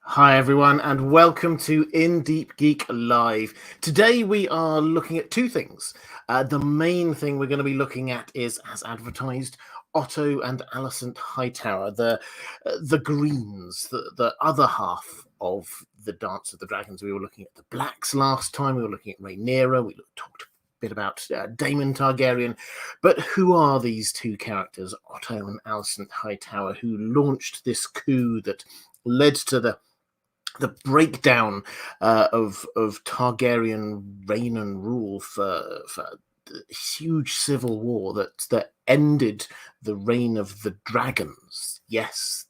Hi everyone and welcome to Deep Geek Live. Today we are looking at two things. The main thing we're going to be looking at is, as advertised, Otto and Alicent Hightower, the Greens, the other half of the Dance of the Dragons. We were looking at the Blacks last time, we were looking at Rhaenyra, we talked a bit about Daemon Targaryen, but who are these two characters, Otto and Alicent Hightower, who launched this coup that led to the breakdown of Targaryen reign and rule for the huge civil war that ended the reign of the dragons. Yes,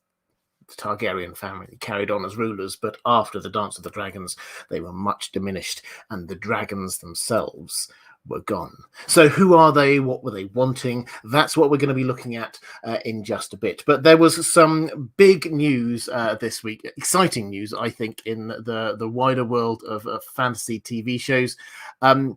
the Targaryen family carried on as rulers, but after the Dance of the Dragons, they were much diminished, and the dragons themselves were gone. So who are they? What were they wanting? That's what we're going to be looking at in just a bit. But there was some big news this week, exciting news, I think, in the wider world of fantasy TV shows. And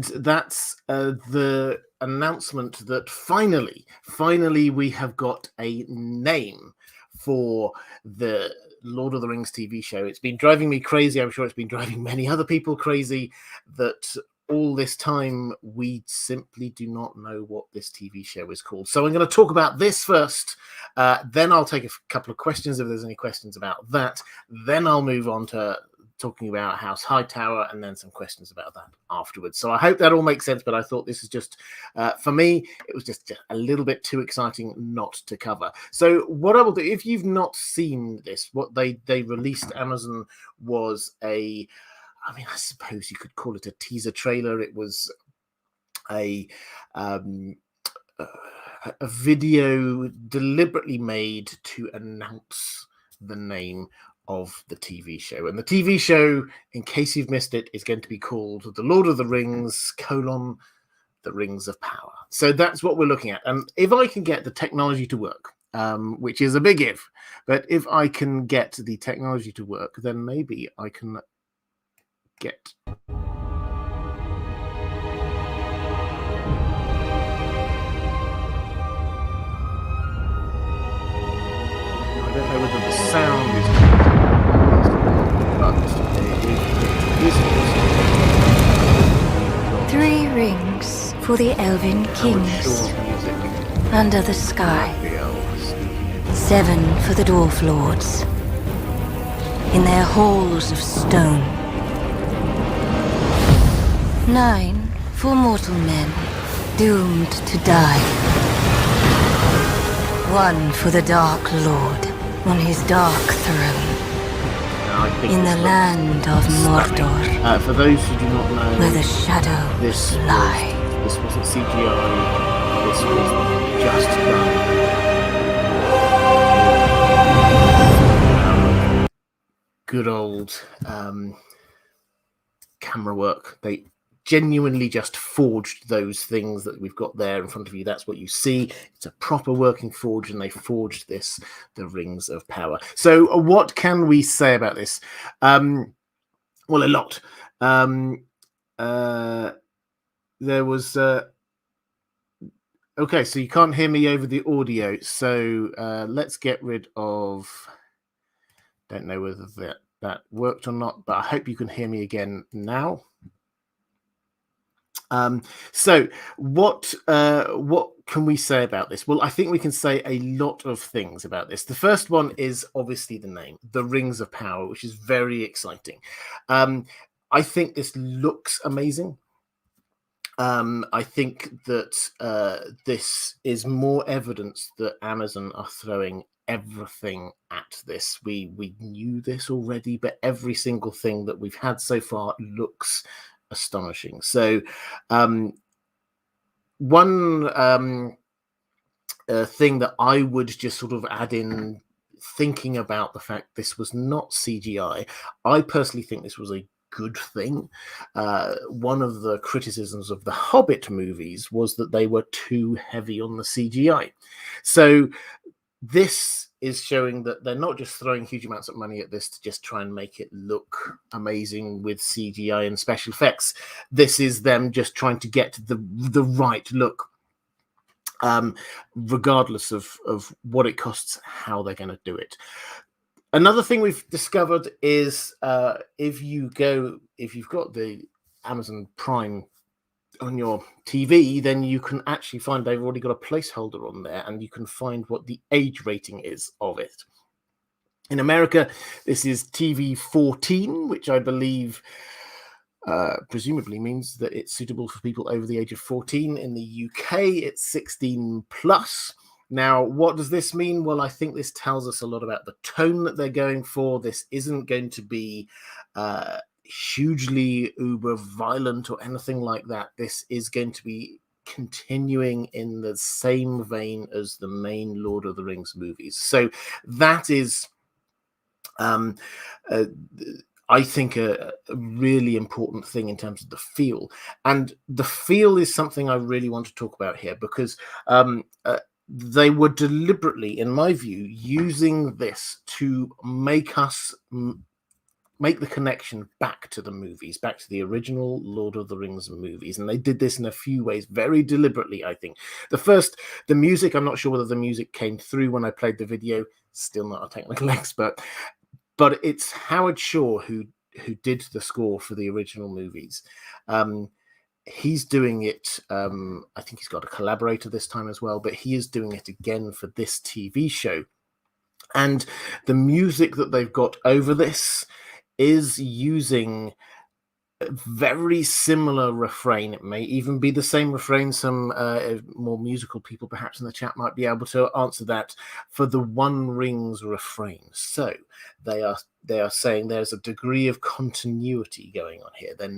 that's the announcement that finally we have got a name for the Lord of the Rings TV show. It's been driving me crazy. I'm sure it's been driving many other people crazy that all this time we simply do not know what this TV show is called. So I'm going to talk about this first. Then I'll take a couple of questions if there's any questions about that. Then I'll move on to talking about House Hightower, and then some questions about that afterwards. So I hope that all makes sense, but I thought this is just, for me, it was just a little bit too exciting not to cover. So what I will do, if you've not seen this, what they released, Amazon, was I suppose you could call it a teaser trailer. It was a video deliberately made to announce the name of the TV show. And the TV show, in case you've missed it, is going to be called The Lord of the Rings, The Rings of Power. So that's what we're looking at. And if I can get the technology to work, which is a big if, but if I can get the technology to work, then maybe I can get... I don't know whether the sound is... Three rings for the Elven Kings under the sky. 7 for the Dwarf Lords in their halls of stone. 9 for mortal men doomed to die. 1 for the Dark Lord on his dark throne. In the land of Mordor, for those who do not know, where the shadows lie. This wasn't CGI. This was just done. Good old camera work. They genuinely just forged those things that we've got there in front of you. That's what you see. It's a proper working forge, and they forged this, the Rings of Power. So what can we say about this? Well, a lot. There was okay, so you can't hear me over the audio, so let's get rid of... Don't know whether that worked or not, but I hope you can hear me again now. So what can we say about this? Well, I think we can say a lot of things about this. The first one is obviously the name, The Rings of Power, which is very exciting. I think this looks amazing. I think that this is more evidence that Amazon are throwing everything at this. We knew this already, but every single thing that we've had so far looks astonishing. So one thing that I would just sort of add in, thinking about the fact this was not CGI, I personally think this was a good thing. One of the criticisms of the Hobbit movies was that they were too heavy on the CGI. So this is showing that they're not just throwing huge amounts of money at this to just try and make it look amazing with CGI and special effects. This is them just trying to get the right look. regardless of what it costs, how they're going to do it. Another thing we've discovered is if you've got the Amazon Prime on your TV, then you can actually find they've already got a placeholder on there, and you can find what the age rating is of it. In America, this is TV 14, which I believe presumably means that it's suitable for people over the age of 14. In the UK, it's 16 plus. Now, what does this mean? Well, I think this tells us a lot about the tone that they're going for. This isn't going to be hugely uber violent or anything like that. This is going to be continuing in the same vein as the main Lord of the Rings movies. So that is, I think, a really important thing in terms of the feel. And the feel is something I really want to talk about here, because they were deliberately, in my view, using this to make us make the connection back to the movies, back to the original Lord of the Rings movies. And they did this in a few ways, very deliberately, I think. The music, I'm not sure whether the music came through when I played the video, still not a technical expert, but it's Howard Shore who did the score for the original movies. He's doing it, I think he's got a collaborator this time as well, but he is doing it again for this TV show. And the music that they've got over this is using a very similar refrain. It may even be the same refrain. Some more musical people perhaps in the chat might be able to answer that, for the One Rings refrain. So they are saying there's a degree of continuity going on here. They're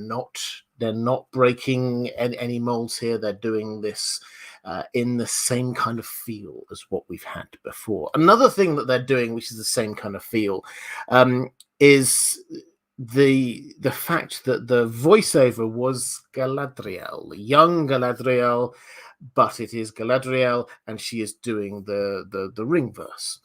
not breaking any molds here. They're doing this in the same kind of feel as what we've had before. Another thing that they're doing, which is the same kind of feel, is the fact that the voiceover was Galadriel, young Galadriel, but it is Galadriel, and she is doing the ring verse.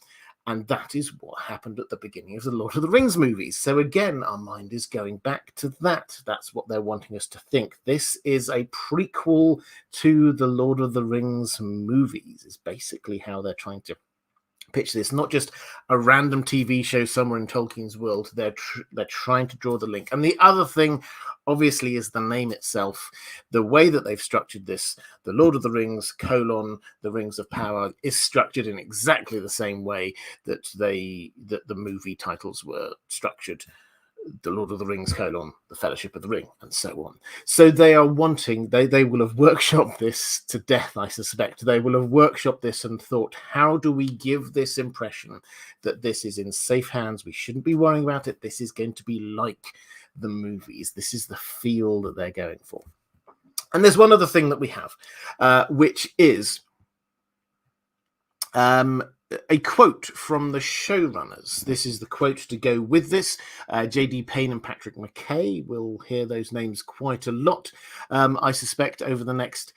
And that is what happened at the beginning of the Lord of the Rings movies. So again, our mind is going back to that. That's what they're wanting us to think. This is a prequel to the Lord of the Rings movies, is basically how they're trying to pitch this. Not just a random TV show somewhere in Tolkien's world. They're trying to draw the link. And the other thing, obviously, is the name itself. The way that they've structured this, the Lord of the Rings, the Rings of Power, is structured in exactly the same way that the movie titles were structured. The Lord of the Rings, the Fellowship of the Ring, and so on. So they are wanting, they will have workshopped this to death, I suspect. They will have workshopped this and thought, how do we give this impression that this is in safe hands? We shouldn't be worrying about it. This is going to be like the movies. This is the feel that they're going for. And there's one other thing that we have, which is a quote from the showrunners. This is the quote to go with this. J.D. Payne and Patrick McKay, will hear those names quite a lot, I suspect, over the next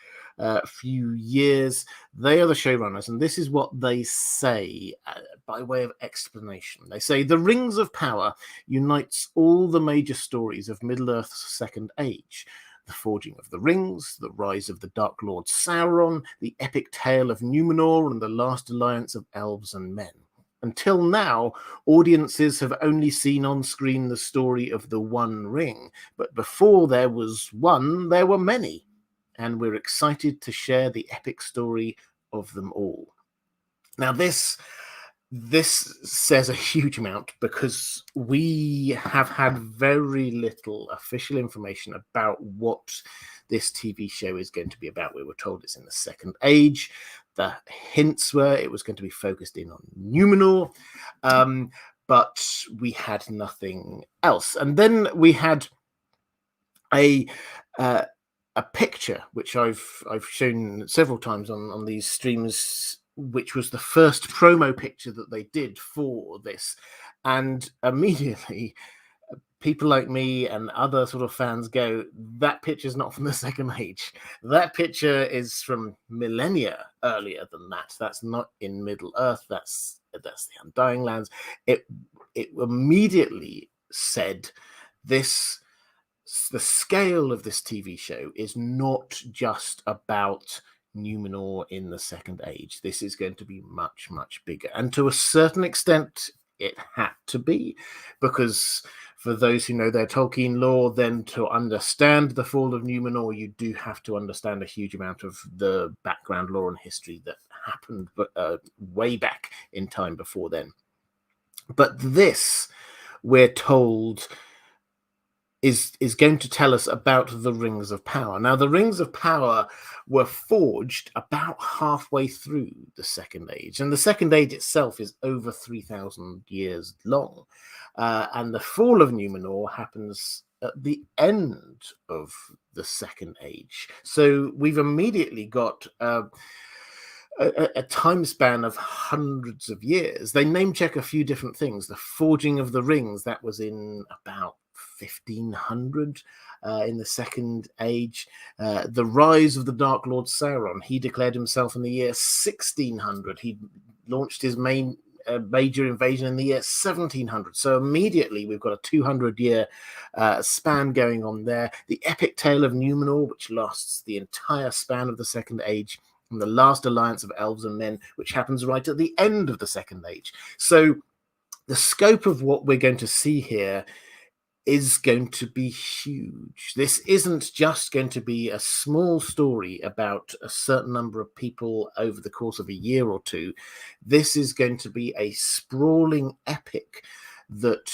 few years. They are the showrunners, and this is what they say by way of explanation. They say, "The Rings of Power unites all the major stories of Middle-earth's Second Age. The forging of the rings, the rise of the Dark Lord Sauron, the epic tale of Numenor, and the last alliance of elves and men. Until now, audiences have only seen on screen the story of the One Ring, but before there was one, there were many, and we're excited to share the epic story of them all." Now, this says a huge amount, because we have had very little official information about what this TV show is going to be about. We were told it's in the Second Age. The hints were it was going to be focused in on Numenor, but we had nothing else. And then we had a picture, which I've shown several times on these streams, which was the first promo picture that they did for this. And immediately people like me and other sort of fans go, that picture's not from the Second Age. That picture is from millennia earlier than that. That's not in Middle Earth. That's the Undying Lands. It immediately said this. The scale of this TV show is not just about Numenor in the Second Age. This is going to be much, much bigger. And to a certain extent, it had to be, because for those who know their Tolkien lore, then to understand the fall of Numenor, you do have to understand a huge amount of the background lore and history that happened way back in time before then. But this, we're told, is going to tell us about the Rings of Power. Now, the Rings of Power were forged about halfway through the Second Age, and the Second Age itself is over 3,000 years long, and the fall of Numenor happens at the end of the Second Age. So we've immediately got a time span of hundreds of years. They name check a few different things. The forging of the rings, that was in about 1500 in the Second Age. The rise of the Dark Lord Sauron, he declared himself in the year 1600. He launched his major invasion in the year 1700. So immediately we've got a 200-year span going on there. The epic tale of Numenor, which lasts the entire span of the Second Age, and the last alliance of elves and men, which happens right at the end of the Second Age. So the scope of what we're going to see here is going to be huge. This isn't just going to be a small story about a certain number of people over the course of a year or two. This is going to be a sprawling epic that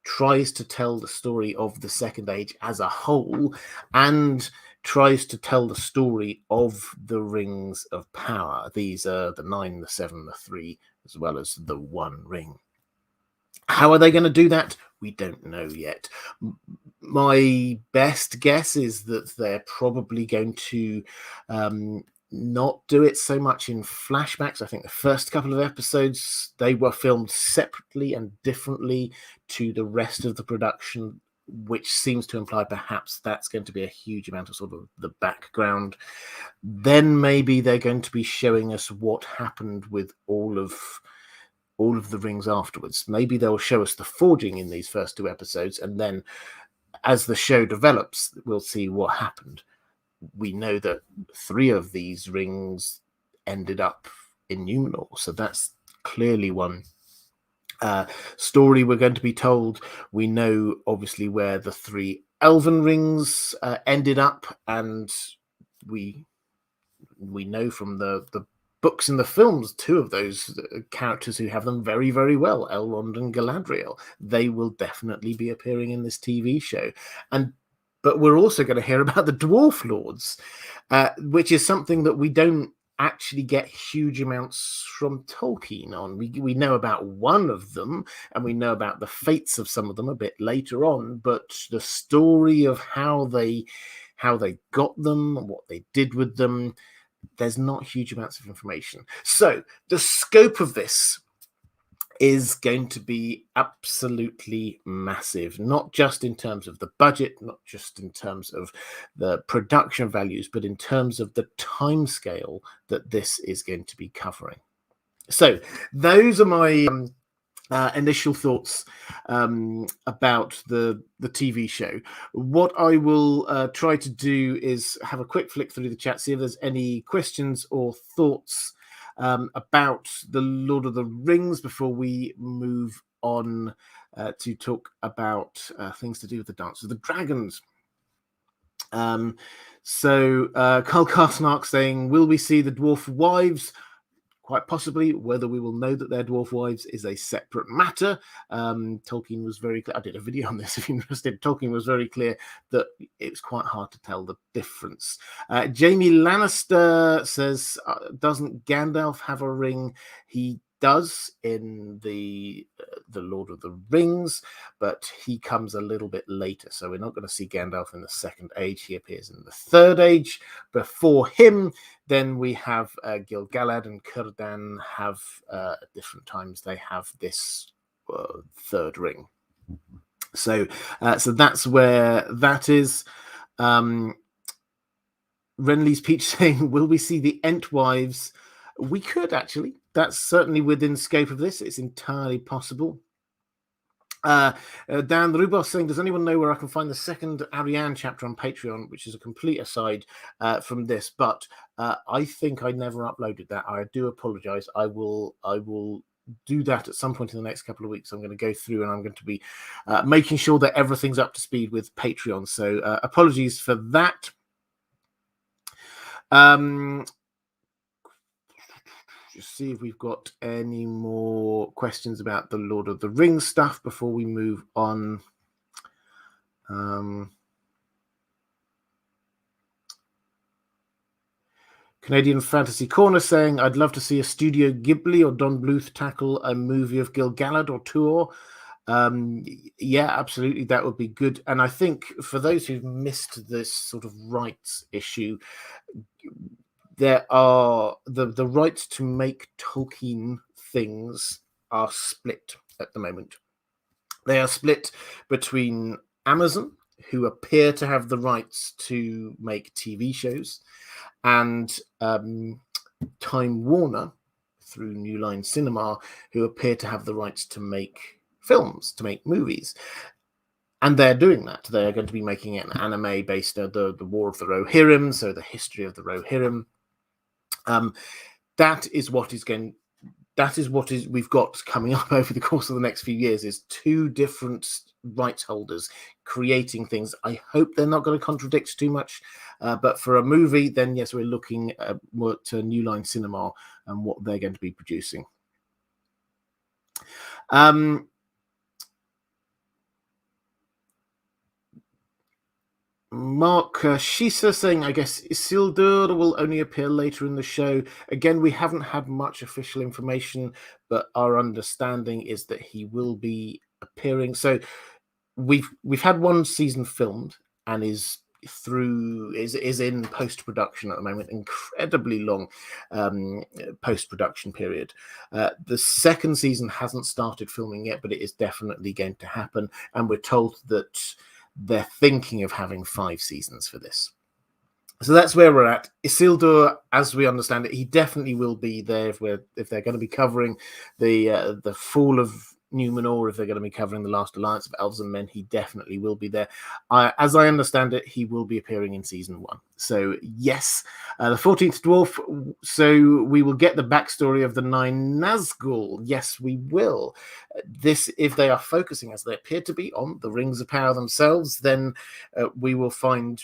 tries to tell the story of the Second Age as a whole, and tries to tell the story of the Rings of Power. These are the 9, the 7, the 3, as well as the 1 ring. How are they going to do that? We don't know yet. My best guess is that they're probably going to not do it so much in flashbacks. I think the first couple of episodes, they were filmed separately and differently to the rest of the production, which seems to imply perhaps that's going to be a huge amount of sort of the background. Then maybe they're going to be showing us what happened with all of the rings afterwards. Maybe they'll show us the forging in these first 2 episodes, and then as the show develops, we'll see what happened. We know that 3 of these rings ended up in Numenor, so that's clearly one story we're going to be told. We know obviously where the 3 elven rings ended up, and we know from the books and the films 2 of those characters who have them very, very well, Elrond and Galadriel. They will definitely be appearing in this TV show. But we're also going to hear about the Dwarf Lords, which is something that we don't actually get huge amounts from Tolkien on. We know about one of them, and we know about the fates of some of them a bit later on, but the story of how they got them and what they did with them, there's not huge amounts of information. So the scope of this is going to be absolutely massive, not just in terms of the budget, not just in terms of the production values, but in terms of the timescale that this is going to be covering. So those are my initial thoughts about the TV show. What I will try to do is have a quick flick through the chat, see if there's any questions or thoughts about the Lord of the Rings before we move on to talk about things to do with the Dance of the Dragons. So Carl Carstenark saying, will we see the dwarf wives? Quite possibly. Whether we will know that they're dwarf wives is a separate matter. Tolkien was very clear. I did a video on this if you're interested. Tolkien was very clear that it was quite hard to tell the difference. Jamie Lannister says, doesn't Gandalf have a ring? He does in the Lord of the Rings, but he comes a little bit later. So we're not going to see Gandalf in the Second Age. He appears in the Third Age. Before him, then we have Gil-galad and Círdan have at different times. They have this 3rd ring. So that's where that is. Renly's Peach saying, will we see the Entwives? We could actually. That's certainly within scope of this. It's entirely possible. Dan Rubos saying, does anyone know where I can find the second Ariane chapter on Patreon, which is a complete aside from this, but I think I never uploaded that. I do apologize. I will do that at some point in the next couple of weeks. I'm going to go through and I'm going to be making sure that everything's up to speed with Patreon. So apologies for that. Just see if we've got any more questions about the Lord of the Rings stuff before we move on. Canadian Fantasy Corner saying, I'd love to see a Studio Ghibli or Don Bluth tackle a movie of Gil-galad or Tuor. Yeah, absolutely, that would be good. And I think for those who've missed this sort of rights issue, there are the rights to make Tolkien things are split at the moment. They are split between Amazon, who appear to have the rights to make TV shows, and Time Warner through New Line Cinema, who appear to have the rights to make films, to make movies. And they're doing that. They're going to be making an anime based on the War of the Rohirrim, so the history of the Rohirrim. That is what we've got coming up over the course of the next few years, is two different rights holders creating things. I hope they're not going to contradict too much, but for a movie, then yes, we're looking at New Line Cinema and what they're going to be producing. Mark Shisa saying, I guess Isildur will only appear later in the show. Again, we haven't had much official information, but our understanding is that he will be appearing. So we've had one season filmed and is in post-production at the moment. Incredibly long post-production period. The second season hasn't started filming yet, but it is definitely going to happen, and we're told that they're thinking of having 5 seasons for this. So that's where we're at. Isildur, as we understand it, he definitely will be there if they're going to be covering the fall of Numenor, if they're going to be covering the last alliance of elves and men, he definitely will be there. As I understand it, he will be appearing in season 1. So yes, the 14th dwarf. So we will get the backstory of the 9 Nazgul. Yes, we will. This, if they are focusing, as they appear to be, on the Rings of Power themselves, then we will find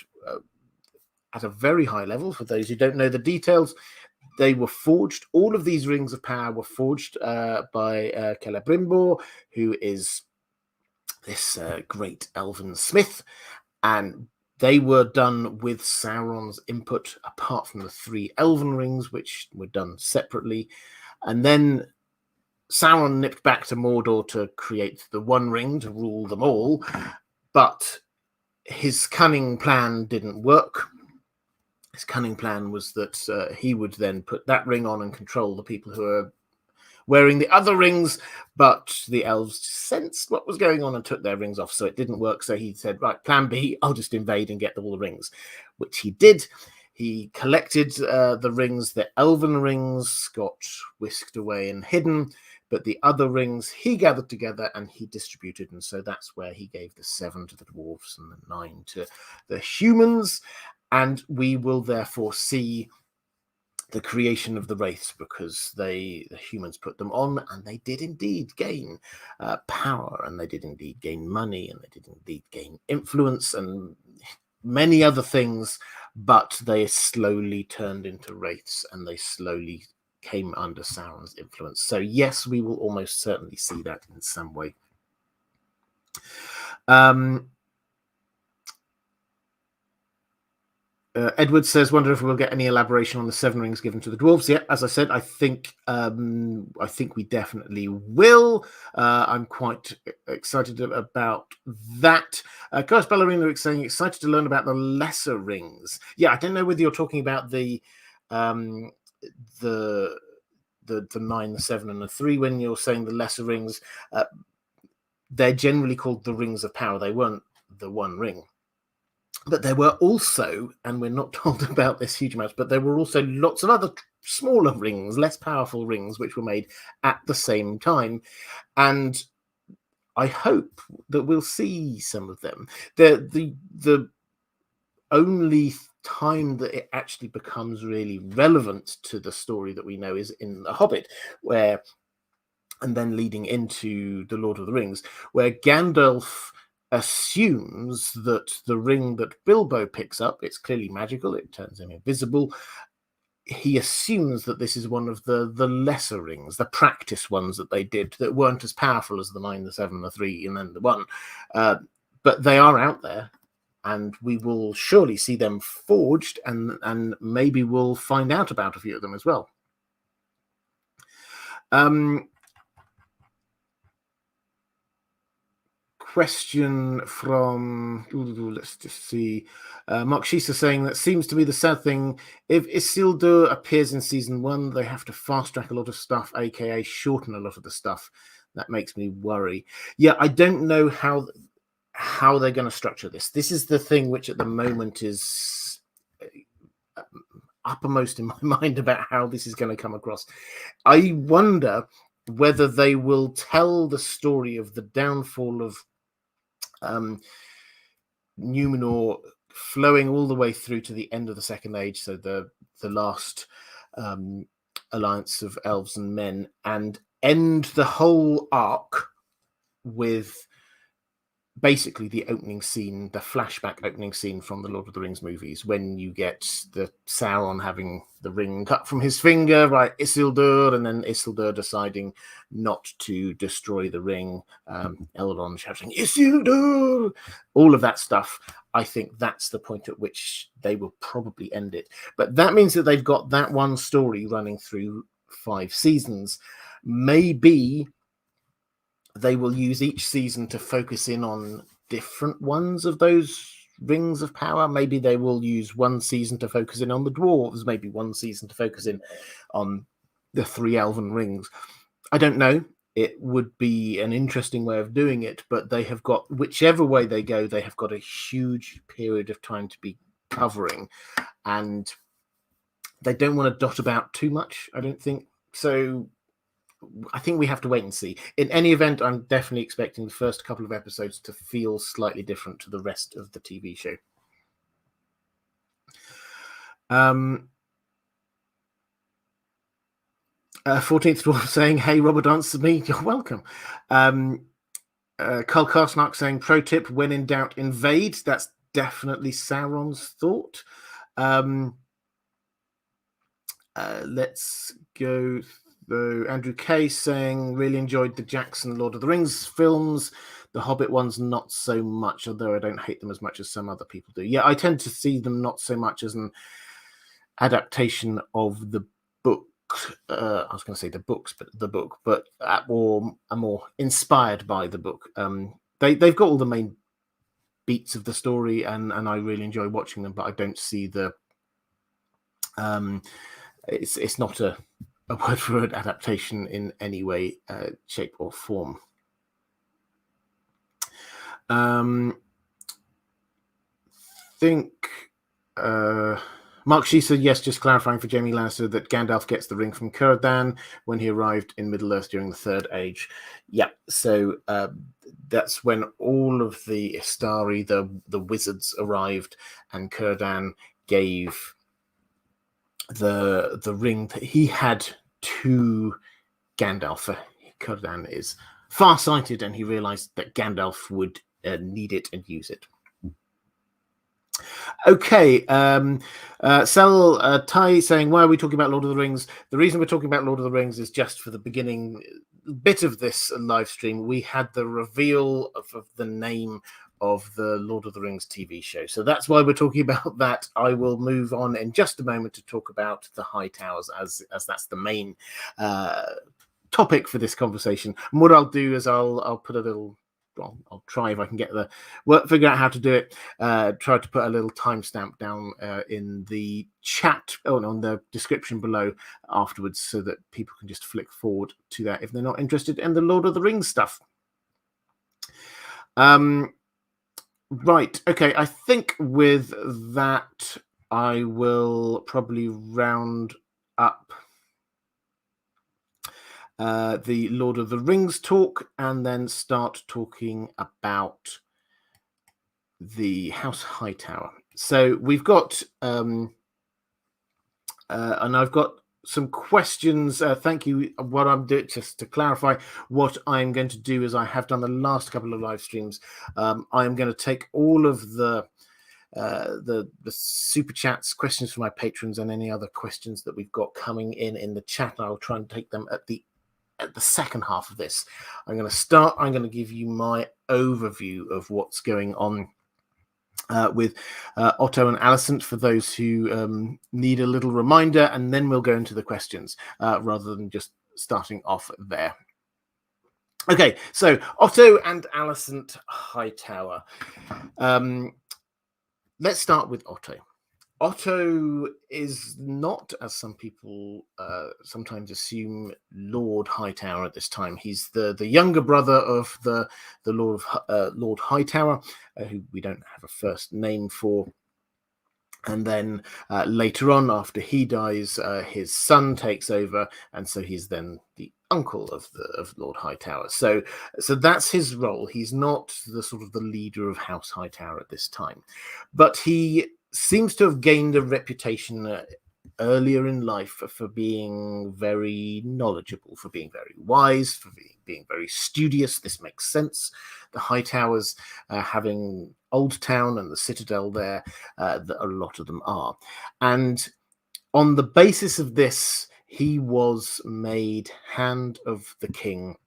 at a very high level, for those who don't know the details, they were forged. All of these Rings of Power were forged by Celebrimbor, who is this great elven smith, and they were done with Sauron's input, apart from the 3 elven rings, which were done separately. And then Sauron nipped back to Mordor to create the One Ring to rule them all, but his cunning plan didn't work. His cunning plan was that he would then put that ring on and control the people who are wearing the other rings, but the elves sensed what was going on and took their rings off, so it didn't work. So he said, right, plan B, I'll just invade and get all the rings, which he did. He collected the rings. The elven rings got whisked away and hidden, but the other rings he gathered together and he distributed, and so that's where he gave the 7 to the dwarves and the 9 to the humans. And we will therefore see the creation of the wraiths, because the humans put them on, and they did indeed gain power, and they did indeed gain money, and they did indeed gain influence, and many other things, but they slowly turned into wraiths, and they slowly came under Sauron's influence. So yes, we will almost certainly see that in some way. Edward says, wonder if we'll get any elaboration on the 7 rings given to the dwarves. Yeah, as I said, I think we definitely will. I'm quite excited about that. Ghost Ballerina is saying, excited to learn about the lesser rings. Yeah, I don't know whether you're talking about the 9, the 7, and the 3. When you're saying the lesser rings, they're generally called the Rings of Power. They weren't the One Ring. But there were also, and we're not told about this huge amount, but there were also lots of other smaller rings, less powerful rings, which were made at the same time. And I hope that we'll see some of them. The only time that it actually becomes really relevant to the story that we know is in The Hobbit, where and then leading into the Lord of the Rings, where Gandalf assumes that the ring that Bilbo picks up, it's clearly magical, it turns him invisible. He assumes that this is one of the lesser rings, the practice ones that they did that weren't as powerful as the 9, the 7, the 3, and then the 1. But they are out there, and we will surely see them forged, and maybe we'll find out about a few of them as well. Question from, let's just see, Mark Shisa saying that seems to be the sad thing. If Isildur appears in season 1, they have to fast track a lot of stuff, aka shorten a lot of the stuff. That makes me worry. Yeah, I don't know how they're going to structure this. This is the thing which at the moment is uppermost in my mind about how this is going to come across. I wonder whether they will tell the story of the downfall of Numenor flowing all the way through to the end of the Second Age, so the last alliance of elves and men, and end the whole arc with basically the opening scene, the flashback opening scene from the Lord of the Rings movies, when you get the Sauron having the ring cut from his finger by Isildur, and then Isildur deciding not to destroy the ring, Elrond shouting Isildur, all of that stuff. I think that's the point at which they will probably end it. But that means that they've got that one story running through 5 seasons. Maybe they will use each season to focus in on different ones of those rings of power. Maybe they will use one season to focus in on the dwarves, maybe one season to focus in on the 3 elven rings. I don't know. It would be an interesting way of doing it, but they have got, whichever way they go, they have got a huge period of time to be covering, and they don't want to dot about too much, I don't think. So I think we have to wait and see. In any event, I'm definitely expecting the first couple of episodes to feel slightly different to the rest of the TV show. 14th Dwarf saying, hey, Robert answered me. You're welcome. Carl Karsnark saying, pro tip, when in doubt, invade. That's definitely Sauron's thought. Let's go. Andrew Kay saying, really enjoyed the Jackson Lord of the Rings films. The Hobbit ones, not so much, although I don't hate them as much as some other people do. Yeah, I tend to see them not so much as an adaptation of the book. I was going to say the books, but the book, but or are more inspired by the book. They've got all the main beats of the story, and I really enjoy watching them, but I don't see the it's not a word for word adaptation in any way, shape, or form. Think Mark Shee said, yes, just clarifying for Jamie Lannister that Gandalf gets the ring from Círdan when he arrived in Middle-earth during the Third Age. Yeah, so that's when all of the Istari, the wizards, arrived, and Círdan gave the ring that he had to Gandalf. Círdan is far-sighted, and he realized that Gandalf would need it and use it. Okay, Sel Tai saying, why are we talking about Lord of the Rings? The reason we're talking about Lord of the Rings is just for the beginning bit of this live stream. We had the reveal of the name of the Lord of the Rings TV show. So that's why we're talking about that. I will move on in just a moment to talk about the Hightowers, as that's the main topic for this conversation. And what I'll do is I'll put a little, well, I'll try if I can get figure out how to do it. Try to put a little timestamp down in the chat, on the description below afterwards, so that people can just flick forward to that if they're not interested in the Lord of the Rings stuff. Right. Okay. I think with that, I will probably round up the Lord of the Rings talk, and then start talking about the House Hightower. So we've got, and I've got some questions. Thank you. What I'm doing, just to clarify, what I'm going to do is I have done the last couple of live streams. I am going to take all of the super chats, questions from my patrons, and any other questions that we've got coming in the chat. I'll try and take them at the second half of this. I'm going to give you my overview of what's going on with Otto and Alicent, for those who need a little reminder, and then we'll go into the questions rather than just starting off there. Okay, so Otto and Alicent Hightower. Let's start with Otto. Otto is not, as some people sometimes assume, Lord Hightower at this time. He's the younger brother of the Lord Hightower, who we don't have a first name for. And then later on, after he dies, his son takes over, and so he's then the uncle of Lord Hightower. So that's his role. He's not the sort of the leader of House Hightower at this time, but he seems to have gained a reputation earlier in life for being very knowledgeable, for being very wise, for being very studious. This makes sense. The Hightowers having Old Town and the Citadel there, that a lot of them are. And on the basis of this, he was made Hand of the King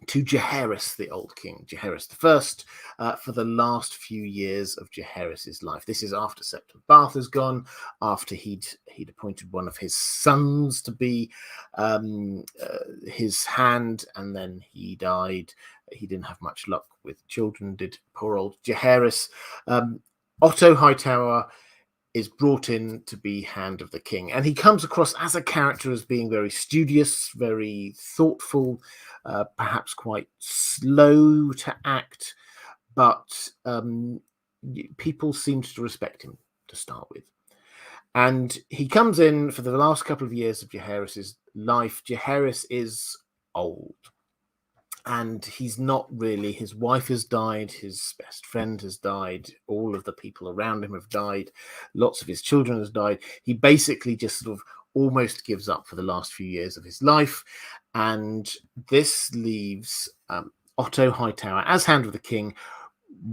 to Jaehaerys, the old king, Jaehaerys I, for the last few years of Jaehaerys's life. This is after Septon Bath has gone, after he'd appointed one of his sons to be his hand, and then he died. He didn't have much luck with children, did poor old Jaehaerys. Otto Hightower is brought in to be Hand of the King, and he comes across as a character as being very studious, very thoughtful, perhaps quite slow to act, but people seemed to respect him to start with. And he comes in for the last couple of years of Jaehaerys's life. Jaehaerys is old, and he's not really. His wife has died, his best friend has died, all of the people around him have died, lots of his children has died. He basically just sort of almost gives up for the last few years of his life, and this leaves Otto Hightower as Hand of the King,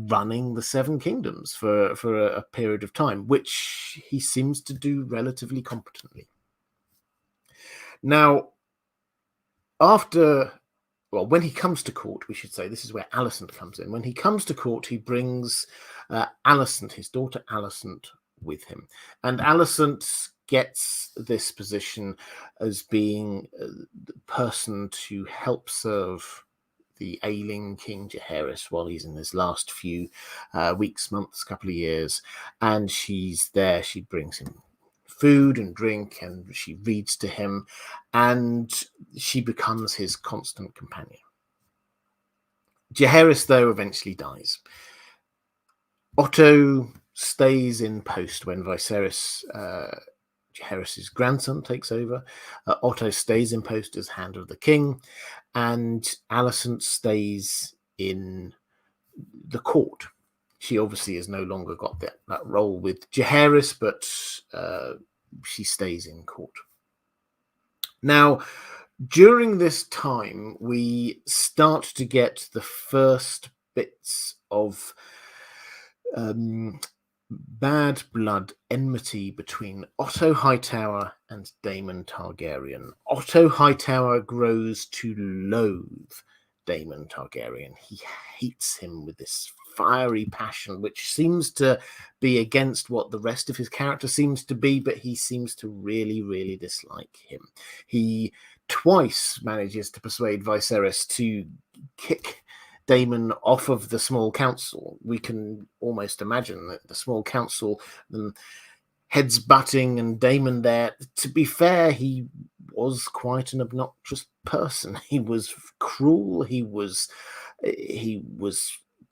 running the Seven Kingdoms for a period of time, which he seems to do relatively competently. Now, when he comes to court, we should say, this is where Alicent comes in. When he comes to court, he brings Alicent, his daughter Alicent, with him. And Alicent gets this position as being the person to help serve the ailing King Jaehaerys while he's in his last few weeks, months, couple of years. And she's there. She brings him food and drink, and she reads to him, and she becomes his constant companion. Jaehaerys, though, eventually dies. Otto stays in post when Viserys, Jaehaerys's grandson, takes over. Otto stays in post as Hand of the King, and Alicent stays in the court. She obviously has no longer got that role with Jaehaerys, but she stays in court. Now, during this time, we start to get the first bits of bad blood enmity between Otto Hightower and Daemon Targaryen. Otto Hightower grows to loathe Daemon Targaryen. He hates him with this fiery passion, which seems to be against what the rest of his character seems to be, but he seems to really, really dislike him. He twice manages to persuade Viserys to kick Daemon off of the small council. We can almost imagine that the small council, them heads butting and Daemon there. To be fair, he was quite an obnoxious person. He was cruel. He was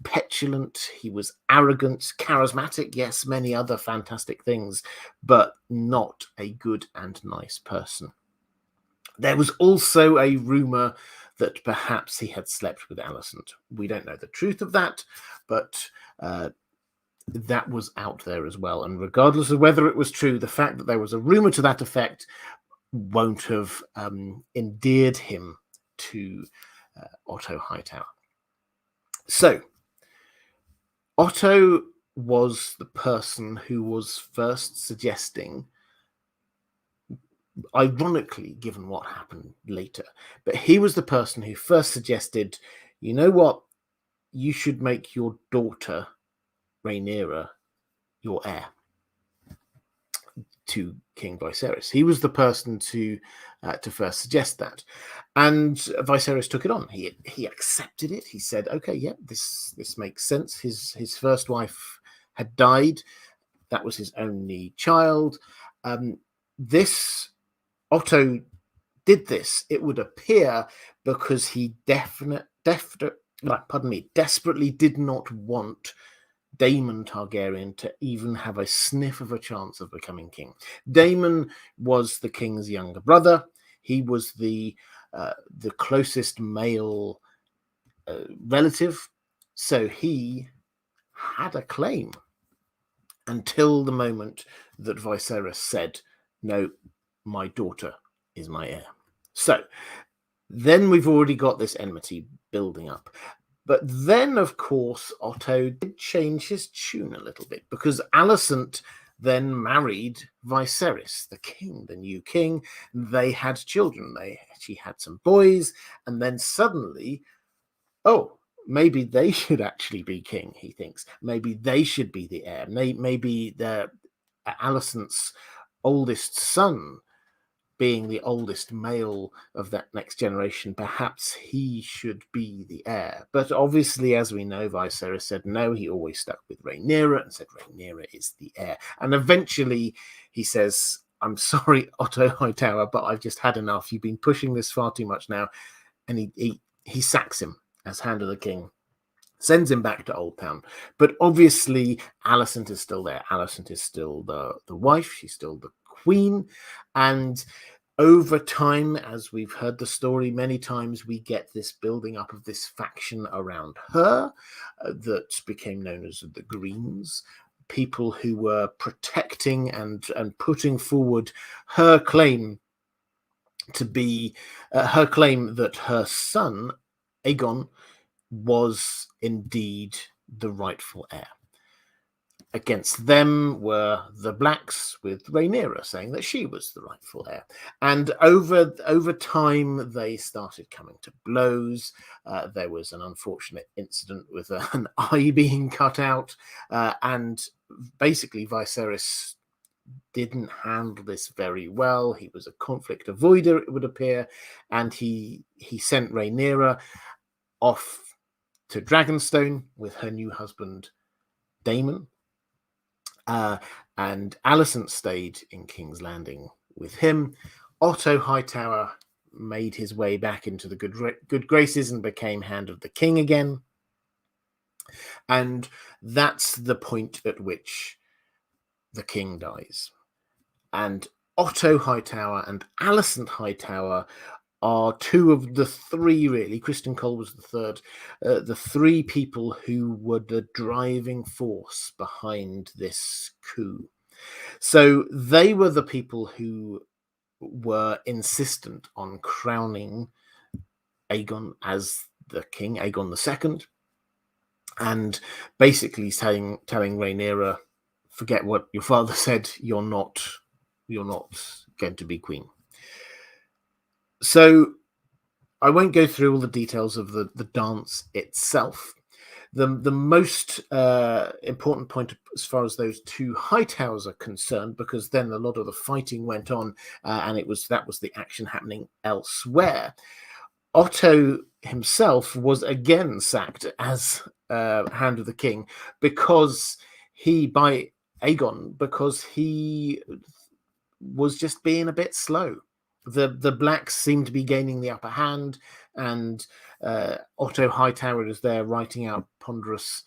petulant, he was arrogant, charismatic, yes, many other fantastic things, but not a good and nice person. There was also a rumor that perhaps he had slept with Alicent. We don't know the truth of that, but that was out there as well. And regardless of whether it was true, the fact that there was a rumor to that effect won't have endeared him to Otto Hightower. So Otto was the person who was first suggesting, ironically, given what happened later, but he was the person who first suggested, you know what, you should make your daughter Rhaenyra your heir to King Viserys. He was the person to first suggest that, and Viserys took it on. He accepted it. He said, "Okay, yeah, this makes sense." His first wife had died. That was his only child. This Otto did this, it would appear, because he desperately did not want Daemon Targaryen to even have a sniff of a chance of becoming king. Daemon was the king's younger brother. He was the closest male relative, so he had a claim until the moment that Viserys said, "No, my daughter is my heir." So then we've already got this enmity building up. But then, of course, Otto did change his tune a little bit, because Alicent then married Viserys, the king, the new king. They had children. She had some boys, and then suddenly, oh, maybe they should actually be king, he thinks. Maybe they should be the heir. Maybe Alicent's oldest son, being the oldest male of that next generation, perhaps he should be the heir. But obviously, as we know, Viserys said no. He always stuck with Rhaenyra and said Rhaenyra is the heir. And eventually he says, "I'm sorry, Otto Hightower, but I've just had enough. You've been pushing this far too much now." And he sacks him as Hand of the King, sends him back to Old Town. But obviously, Alicent is still there. Alicent is still the wife. She's still the queen. And over time, as we've heard the story many times, we get this building up of this faction around her that became known as the Greens, people who were protecting and putting forward her claim to be her claim that her son, Aegon, was indeed the rightful heir. Against them were the Blacks, with Rhaenyra saying that she was the rightful heir. And over time, they started coming to blows. There was an unfortunate incident with an eye being cut out, and basically Viserys didn't handle this very well. He was a conflict avoider, it would appear, and he sent Rhaenyra off to Dragonstone with her new husband, Daemon. And Alicent stayed in King's Landing with him. Otto Hightower made his way back into the good graces and became Hand of the King again. And that's the point at which the king dies. And Otto Hightower and Alicent Hightower are two of the three, really. Criston Cole was the third. The three people who were the driving force behind this coup. So they were the people who were insistent on crowning Aegon as the king, Aegon II, and basically telling Rhaenyra, "Forget what your father said. You're not going to be queen." So I won't go through all the details of the dance itself. The most important point as far as those two Hightowers are concerned, because then a lot of the fighting went on, and that was the action happening elsewhere. Otto himself was again sacked as Hand of the King by Aegon, because he was just being a bit slow. The Blacks seemed to be gaining the upper hand, and Otto Hightower is there writing out ponderous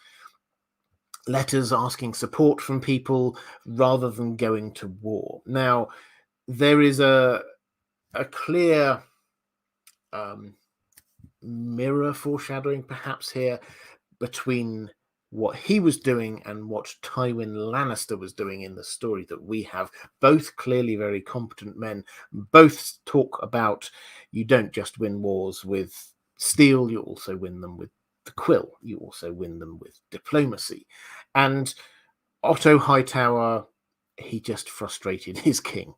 letters asking support from people rather than going to war. Now, there is a clear mirror foreshadowing perhaps here between what he was doing and what Tywin Lannister was doing in the story that we have. Both clearly very competent men. Both talk about you don't just win wars with steel, you also win them with the quill. You also win them with diplomacy. And Otto Hightower, he just frustrated his king.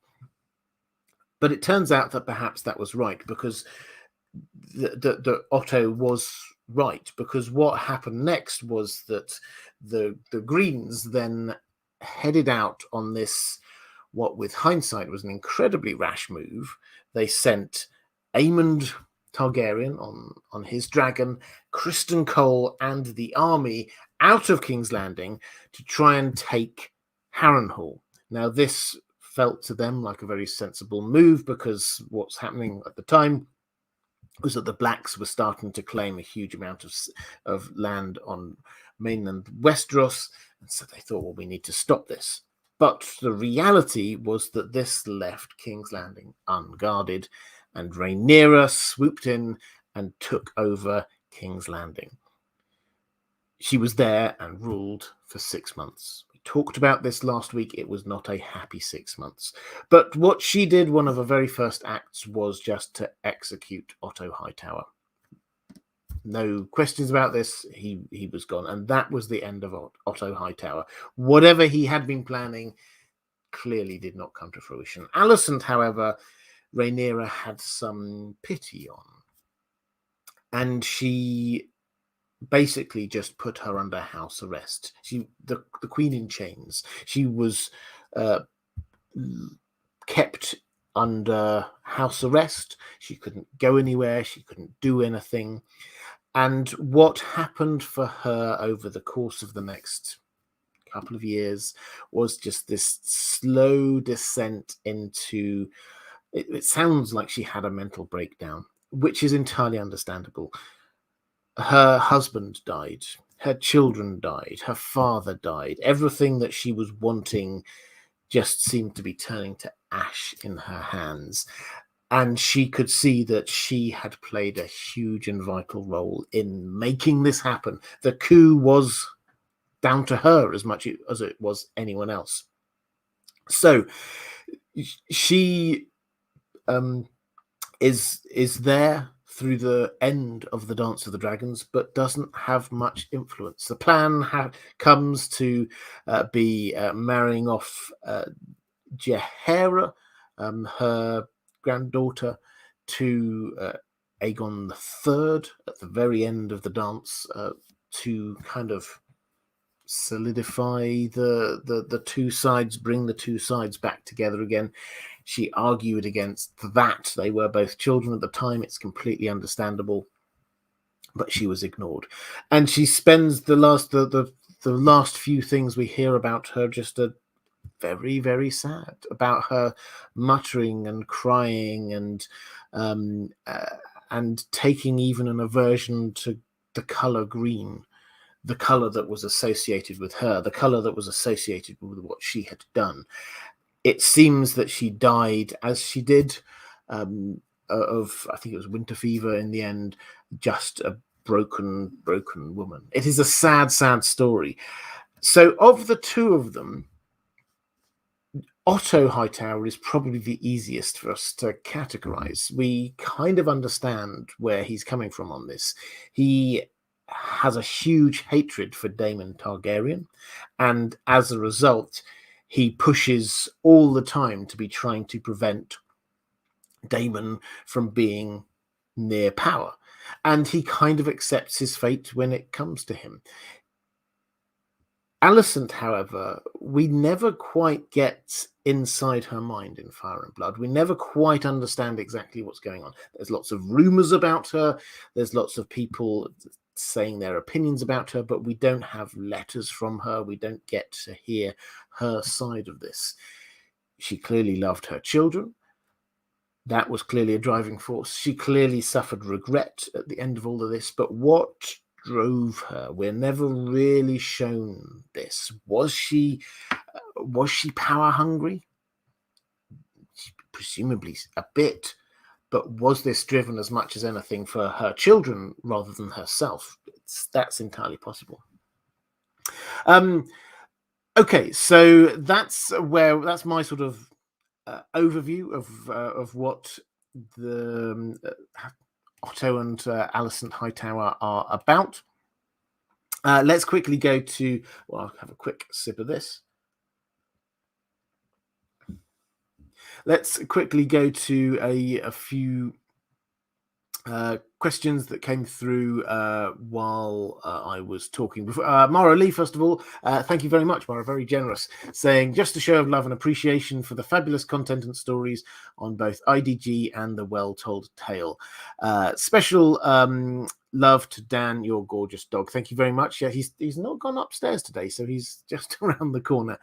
But it turns out that perhaps that was right, because the Otto was right, because what happened next was that the Greens then headed out on this, what with hindsight was an incredibly rash move. They sent Aemond Targaryen on his dragon, Criston Cole and the army out of King's Landing to try and take Harrenhal. Now this felt to them like a very sensible move, because what's happening at the time was that the Blacks were starting to claim a huge amount of land on mainland Westeros, and so they thought, well, we need to stop this. But the reality was that this left King's Landing unguarded, and Rhaenyra swooped in and took over King's Landing. She was there and ruled for 6 months. We talked about this last week. It was not a happy 6 months. But what she did, one of her very first acts, was just to execute Otto Hightower. No questions about this. He was gone. And that was the end of Otto Hightower. Whatever he had been planning clearly did not come to fruition. Alicent, however, Rhaenyra had some pity on. And she basically just put her under house arrest. The Queen in chains. She was kept under house arrest. She couldn't go anywhere. She couldn't do anything. And what happened for her over the course of the next couple of years was just this slow descent into, it sounds like she had a mental breakdown, which is entirely understandable. Her husband died, her children died, her father died. Everything that she was wanting just seemed to be turning to ash in her hands. And she could see that she had played a huge and vital role in making this happen. The coup was down to her as much as it was anyone else. So she is there through the end of the Dance of the Dragons, but doesn't have much influence. The plan comes to be marrying off Jaehaera, her granddaughter, to Aegon III at the very end of the dance, to kind of solidify the two sides, bring the two sides back together again. She argued against that. They were both children at the time. It's completely understandable, but she was ignored. And she spends the last few things we hear about her just a very, very sad, about her muttering and crying and taking even an aversion to the color green, the color that was associated with her, the color that was associated with what she had done. It seems that she died as she did, of, I think it was winter fever in the end, just a broken woman. It is a sad, sad story. So of the two of them, Otto Hightower is probably the easiest for us to categorize. We kind of understand where he's coming from on this. He has a huge hatred for Daemon Targaryen, and as a result, he pushes all the time to be trying to prevent Daemon from being near power. And he kind of accepts his fate when it comes to him. Alicent, however, we never quite get inside her mind in Fire and Blood. We never quite understand exactly what's going on. There's lots of rumors about her. There's lots of people saying their opinions about her, but we don't have letters from her. We don't get to hear her side of this. She clearly loved her children. That was clearly a driving force. She clearly suffered regret at the end of all of this, but what drove her? We're never really shown this. Was she power hungry? Presumably a bit, but was this driven as much as anything for her children rather than herself? That's entirely possible. Okay, so that's my sort of overview of what the Otto and Alicent Hightower are about. Let's quickly go to. Well, I'll have a quick sip of this. Let's quickly go to a few questions that came through while I was talking before. Mara Lee, first of all, thank you very much, Mara, very generous, saying just a show of love and appreciation for the fabulous content and stories on both IDG and the Well Told Tale. Special love to Dan, your gorgeous dog. Thank you very much. Yeah, he's not gone upstairs today, so he's just around the corner.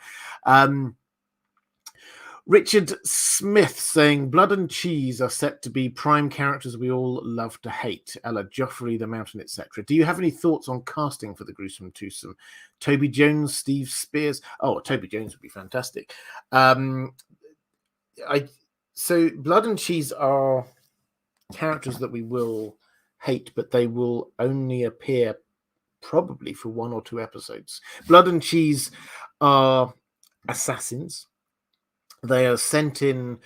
Richard Smith saying blood and cheese are set to be prime characters we all love to hate, a la Joffrey, the Mountain, etc. Do you have any thoughts on casting for the gruesome twosome? Toby Jones, Steve Spears. Oh, Toby Jones would be fantastic. So blood and cheese are characters that we will hate, but they will only appear probably for 1 or 2 episodes. Blood and cheese are assassins. They are sent in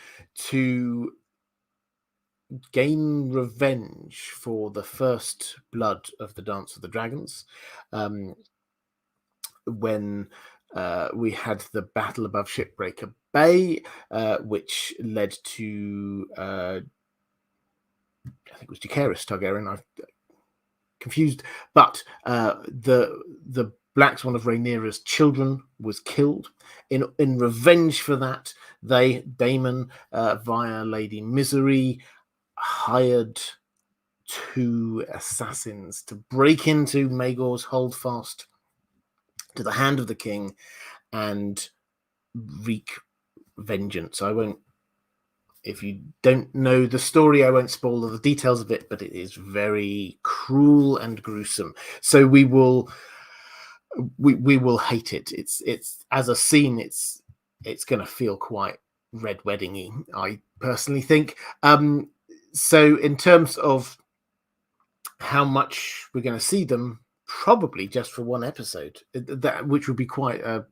to gain revenge for the first blood of the Dance of the Dragons. When we had the battle above Shipbreaker Bay, which led to I think it was Jacaerys Targaryen. I've confused, but the Black Swan of Rhaenyra's children was killed. In revenge for that, Daemon, via Lady Misery, hired 2 assassins to break into Maegor's holdfast to the hand of the king and wreak vengeance. If you don't know the story, I won't spoil the details of it, but it is very cruel and gruesome. So we will hate it. It's as a scene, it's going to feel quite Red Wedding-y, I personally think. So in terms of how much we're going to see them, probably just for 1 episode, which would be quite a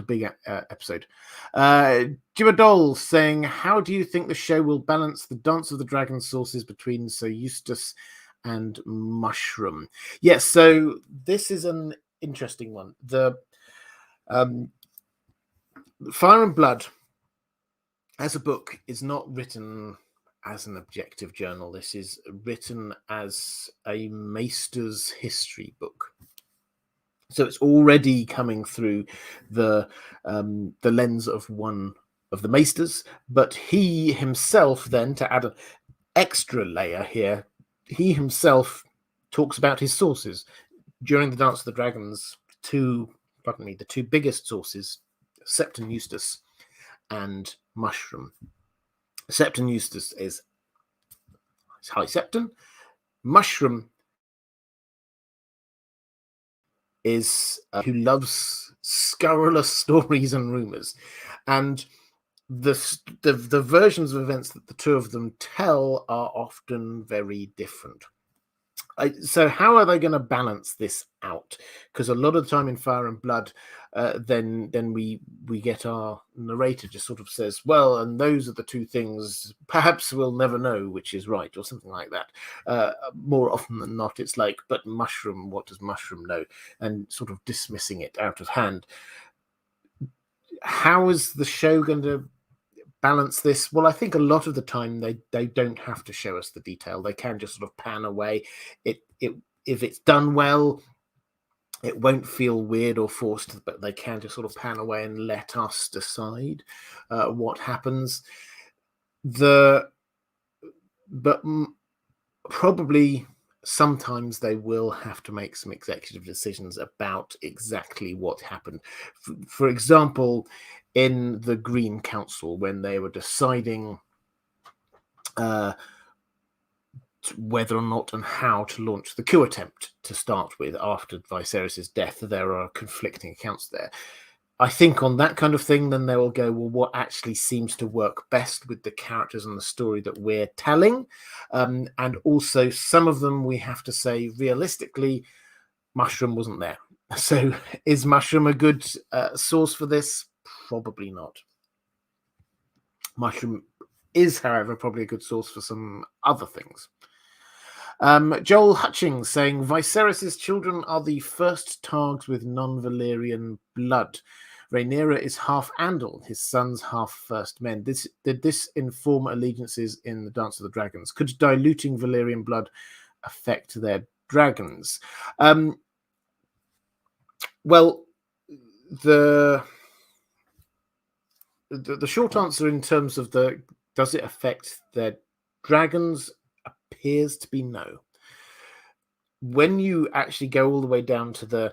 big episode. Jimadol saying, how do you think the show will balance the Dance of the Dragon sources between Sir Eustace and Mushroom? Yes, so this is an interesting one. The Fire and Blood as a book is not written as an objective journal. This is written as a Maester's history book. So it's already coming through the lens of one of the Maesters, but he himself then, to add an extra layer here, he himself talks about his sources. During the Dance of the Dragons, the 2 biggest sources, Septon Eustace and Mushroom. Septon Eustace is High Septon. Mushroom is who loves scurrilous stories and rumors, and the versions of events that the 2 of them tell are often very different. So how are they going to balance this out? Because a lot of the time in Fire and Blood, then we get our narrator just sort of says, well, and those are the 2 things, perhaps we'll never know which is right, or something like that. More often than not, it's like, but Mushroom, what does Mushroom know? And sort of dismissing it out of hand. How is the show going to balance this? Well, I think a lot of the time they don't have to show us the detail. They can just sort of pan away. If it's done well, it won't feel weird or forced, but they can just sort of pan away and let us decide what happens. Probably sometimes they will have to make some executive decisions about exactly what happened. For example, in the Green Council, when they were deciding whether or not and how to launch the coup attempt to start with after Viserys' death, there are conflicting accounts there. I think on that kind of thing, then they will go, well, what actually seems to work best with the characters and the story that we're telling? And also, some of them we have to say, realistically, Mushroom wasn't there. So is mushroom a good source for this? Probably not. Mushroom is, however, probably a good source for some other things. Joel Hutchings saying Viserys' children are the first Targs with non-Valyrian blood. Rhaenyra is half Andal, his sons half First Men. Did this inform allegiances in the Dance of the Dragons? Could diluting Valyrian blood affect their dragons? Well, the short answer in terms of does it affect their dragons appears to be no. When you actually go all the way down to the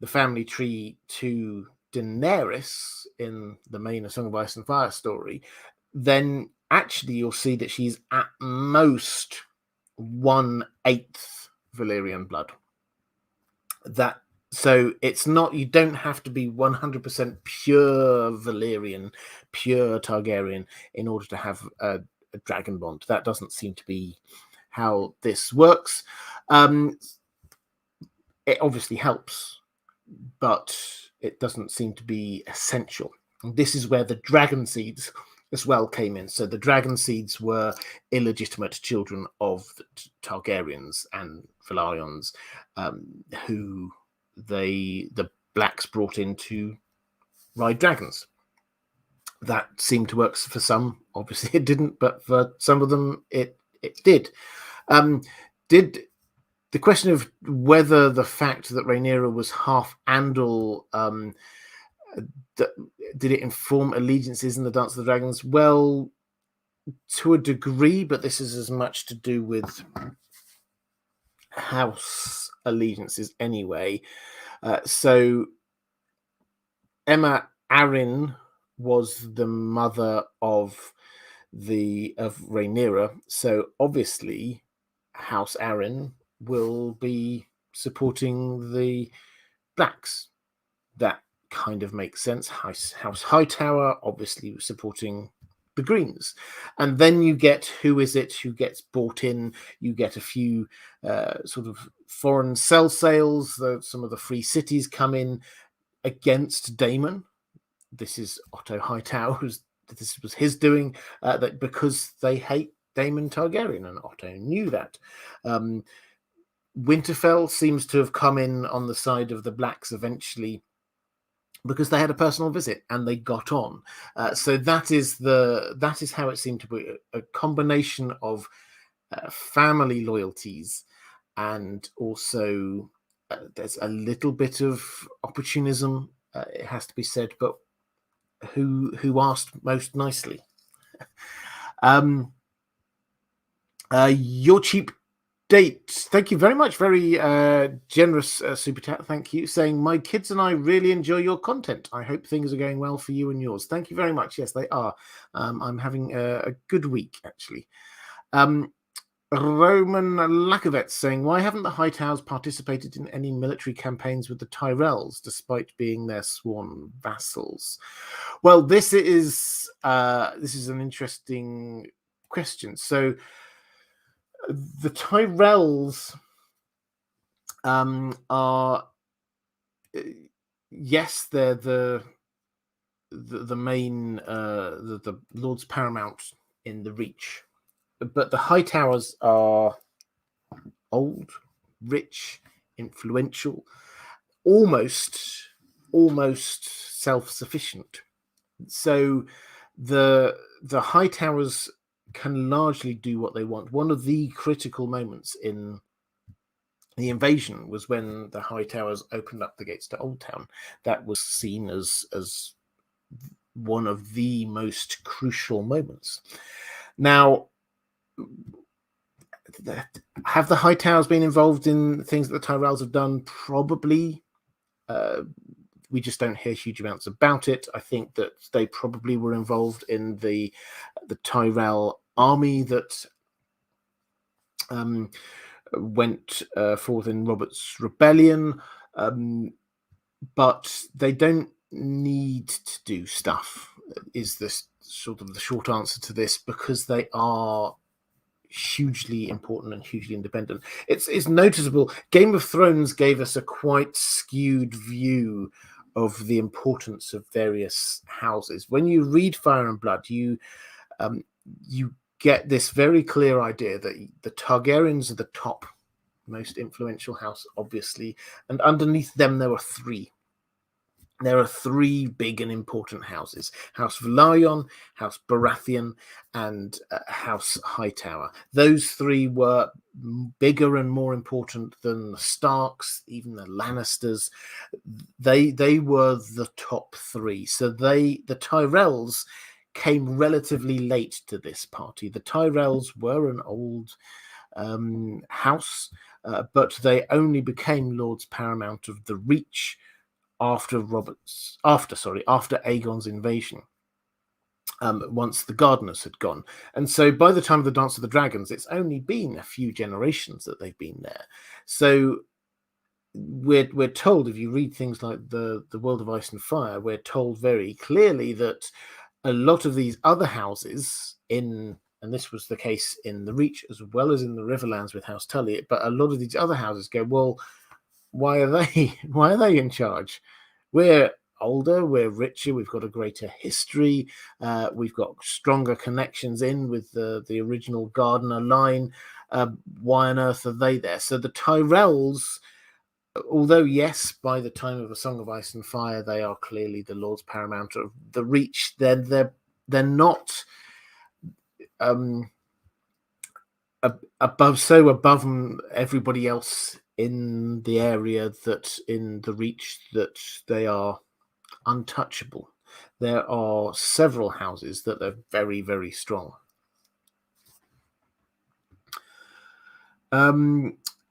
family tree to Daenerys in the main A Song of Ice and Fire story, then actually you'll see that she's at most 1/8 Valyrian blood. So it's not, you don't have to be 100% pure Valyrian, pure Targaryen in order to have a dragon bond. That doesn't seem to be how this works. It obviously helps, but it doesn't seem to be essential. And this is where the dragon seeds as well came in. So the dragon seeds were illegitimate children of the Targaryens and Velaryons, who the blacks brought in to ride dragons. That seemed to work for some. Obviously it didn't, but for some of them it did. Did the question of whether the fact that Rhaenyra was half Andal, did it inform allegiances in the Dance of the Dragons? Well, to a degree, but this is as much to do with house allegiances anyway. So Emma Arryn was the mother of Rhaenyra, so obviously House Arryn will be supporting the blacks. That kind of makes sense. House Hightower obviously supporting the Greens, and then you get who is it who gets bought in. You get a few sort of foreign sales. Some of the free cities come in against Daemon. This is Otto Hightower. This was his doing, that because they hate Daemon Targaryen, and Otto knew that. Winterfell seems to have come in on the side of the blacks eventually because they had a personal visit and they got on. So that is how it seemed to be, a combination of family loyalties, and also there's a little bit of opportunism, it has to be said, but who asked most nicely? Your cheap date, thank you very much, very generous super chat, thank you, saying my kids and I really enjoy your content. I hope things are going well for you and yours. Thank you very much. Yes, they are. I'm having a good week actually. Roman Lakovets saying, why haven't the Hightowers participated in any military campaigns with the Tyrells despite being their sworn vassals? Well, this is an interesting question. So the Tyrells are, yes, they're the main the Lords Paramount in the Reach, but the Hightowers are old, rich, influential, almost self-sufficient. So the Hightowers can largely do what they want. One of the critical moments in the invasion was when the Hightowers opened up the gates to Old Town. That was seen as one of the most crucial moments. Now, have the Hightowers been involved in things that the Tyrells have done? Probably. We just don't hear huge amounts about it. I think that they probably were involved in the Tyrell army that went forth in Robert's rebellion, but they don't need to do stuff, is this sort of the short answer to this, because they are hugely important and hugely independent. It's noticeable. Game of Thrones gave us a quite skewed view of the importance of various houses. When you read Fire and Blood, you get this very clear idea that the Targaryens are the top most influential house, obviously, and underneath them there are three. There are three big and important houses: House Velaryon, House Baratheon, and House Hightower. Those three were bigger and more important than the Starks, even the Lannisters. They were the top three. So the Tyrells came relatively late to this party. The Tyrells were an old house, but they only became Lords Paramount of the Reach after Aegon's invasion, once the Gardeners had gone. And so by the time of the Dance of the Dragons, it's only been a few generations that they've been there. So we're told, if you read things like the World of Ice and Fire, we're told very clearly that a lot of these other houses and this was the case in the Reach as well as in the Riverlands with House Tully, but a lot of these other houses go, well, why are they in charge? We're older, we're richer, we've got a greater history, we've got stronger connections with the original Gardener line. Why on earth are they there? So the Tyrells, although yes, by the time of A Song of Ice and Fire, they are clearly the Lords Paramount of the Reach, they're not above everybody else in the area, that in the Reach, that they are untouchable. There are several houses that are very, very strong.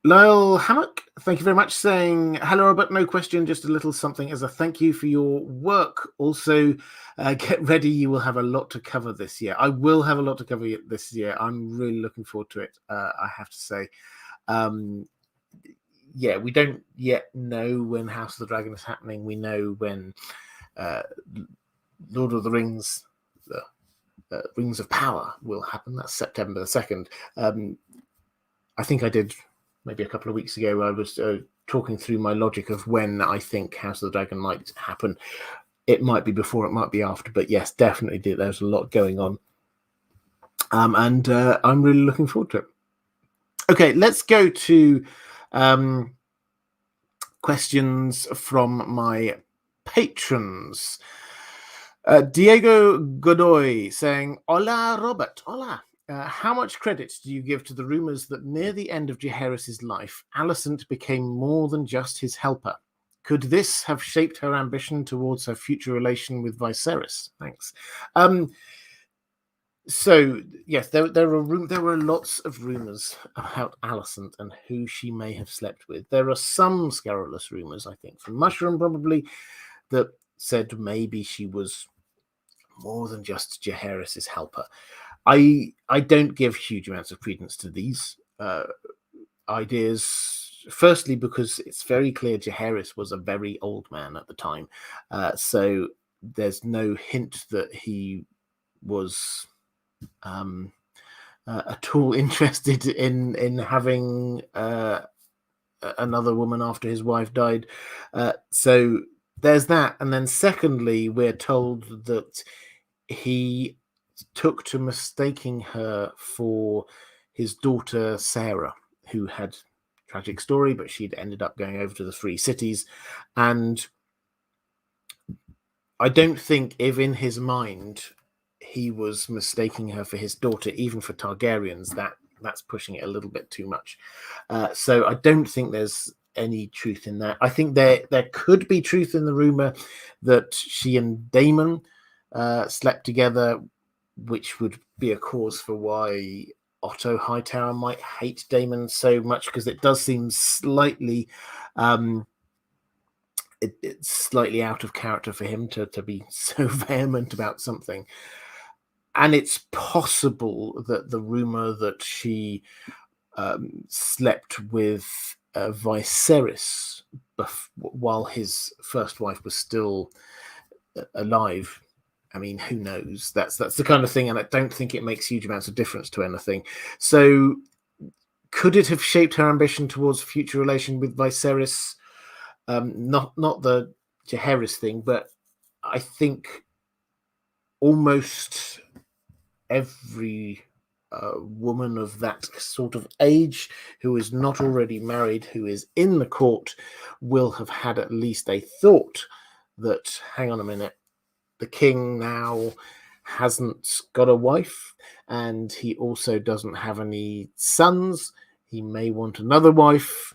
Lyle Hammock, thank you very much, saying, hello, Robert, no question, just a little something as a thank you for your work. Also, get ready, you will have a lot to cover this year. I will have a lot to cover this year. I'm really looking forward to it, I have to say. Yeah, we don't yet know when House of the Dragon is happening. We know when Lord of the Rings, Rings of Power will happen. That's September the 2nd. I think I did maybe a couple of weeks ago. I was talking through my logic of when I think House of the Dragon might happen. It might be before, it might be after, but yes, definitely there's a lot going on. And I'm really looking forward to it. Okay, let's go to questions from my patrons. Diego Godoy saying, hola, Robert. Hola. How much credit do you give to the rumours that near the end of Jaehaerys' life, Alicent became more than just his helper? Could this have shaped her ambition towards her future relation with Viserys? Thanks. So yes, there were lots of rumours about Alicent and who she may have slept with. There are some scurrilous rumours, I think, from Mushroom probably, that said maybe she was more than just Jaehaerys' helper. I don't give huge amounts of credence to these ideas. Firstly, because it's very clear Jaehaerys was a very old man at the time, so there's no hint that he was at all interested in having another woman after his wife died. So there's that. And then secondly, we're told that he took to mistaking her for his daughter Sarah, who had a tragic story, but she'd ended up going over to the Free Cities. And I don't think if in his mind he was mistaking her for his daughter, even for Targaryens, that's pushing it a little bit too much. So I don't think there's any truth in that. I think there could be truth in the rumor that she and Daemon slept together, which would be a cause for why Otto Hightower might hate Daemon so much, because it does seem slightly it's slightly out of character for him to be so vehement about something. And it's possible that the rumor that she slept with Viserys while his first wife was still alive I mean, who knows? That's the kind of thing, and I don't think it makes huge amounts of difference to anything. So, could it have shaped her ambition towards future relation with Viserys? Not the Jaehaerys thing, but I think almost every woman of that sort of age who is not already married, who is in the court, will have had at least a thought that, hang on a minute, the king now hasn't got a wife, and he also doesn't have any sons. He may want another wife.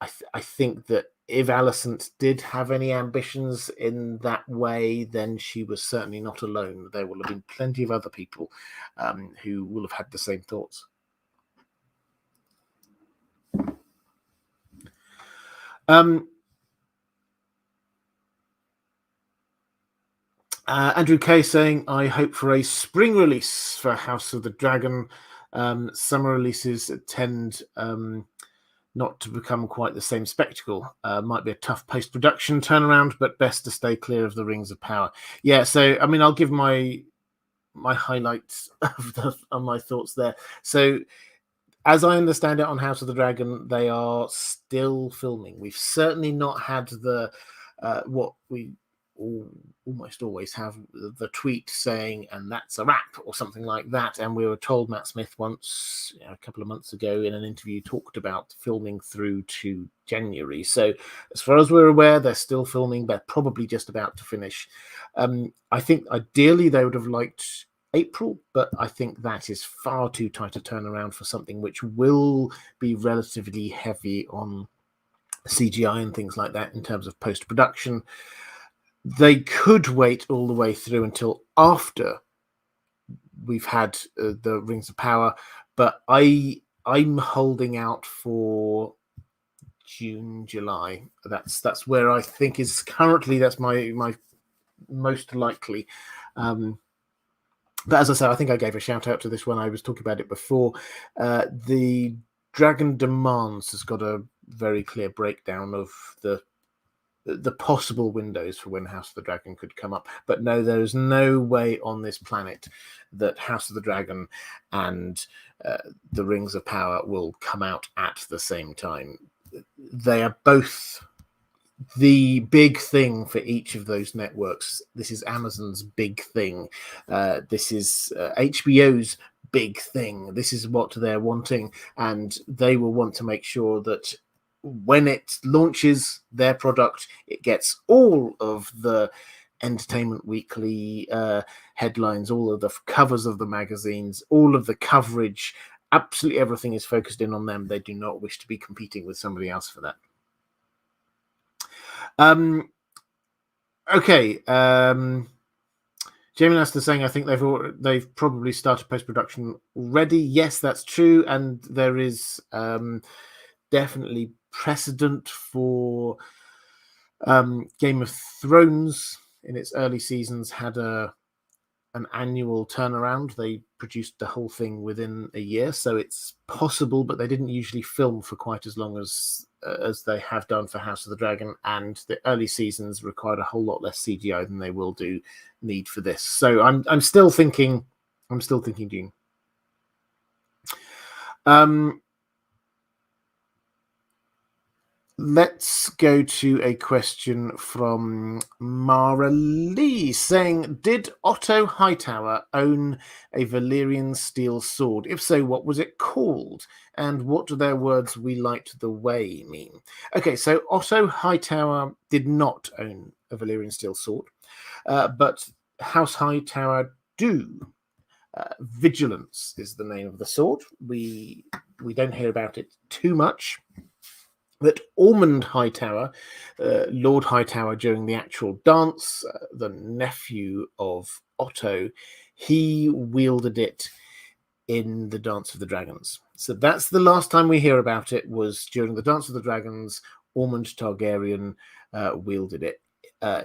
I think that if Alicent did have any ambitions in that way, then she was certainly not alone. There will have been plenty of other people who will have had the same thoughts. Andrew Kay saying, I hope for a spring release for House of the Dragon. Summer releases tend not to become quite the same spectacle. Might be a tough post-production turnaround, but best to stay clear of the Rings of Power. Yeah, so I mean, I'll give my highlights of my thoughts there. So, as I understand it, on House of the Dragon, they are still filming. We've certainly not had the what we almost always have, the tweet saying, and that's a wrap, or something like that. And we were told Matt Smith once, a couple of months ago in an interview, talked about filming through to January. So as far as we're aware, they're still filming. They're probably just about to finish. I think ideally they would have liked April, but I think that is far too tight a turnaround for something which will be relatively heavy on CGI and things like that in terms of post-production. They could wait all the way through until after we've had the Rings of Power, but I'm holding out for June, July. That's where I think is currently. That's my most likely. But as I say, I think I gave a shout out to this when I was talking about it before. The Dragon Demands has got a very clear breakdown of the possible windows for when House of the Dragon could come up. But no, there is no way on this planet that House of the Dragon and the Rings of Power will come out at the same time. They are both the big thing for each of those networks. This is Amazon's big thing. This is HBO's big thing. This is what they're wanting, and they will want to make sure that when it launches their product, it gets all of the Entertainment Weekly headlines, all of the covers of the magazines, all of the coverage. Absolutely everything is focused in on them. They do not wish to be competing with somebody else for that. Okay. Jamie Lester saying, I think they've probably started post-production already. Yes, that's true. And there is definitely precedent for Game of Thrones in its early seasons had an annual turnaround. They produced the whole thing within a year, so it's possible, but they didn't usually film for quite as long as they have done for House of the Dragon, and the early seasons required a whole lot less CGI than they will need for this. So I'm still thinking June. Let's go to a question from Mara Lee saying, did Otto Hightower own a Valyrian steel sword? If so, what was it called? And what do their words, "we liked the way," mean? Okay, so Otto Hightower did not own a Valyrian steel sword, but House Hightower do. Vigilance is the name of the sword. We don't hear about it too much. That Ormond Hightower, Lord Hightower during the actual dance, the nephew of Otto, he wielded it in the Dance of the Dragons. So that's the last time we hear about it, was during the Dance of the Dragons. Ormond Targaryen wielded it.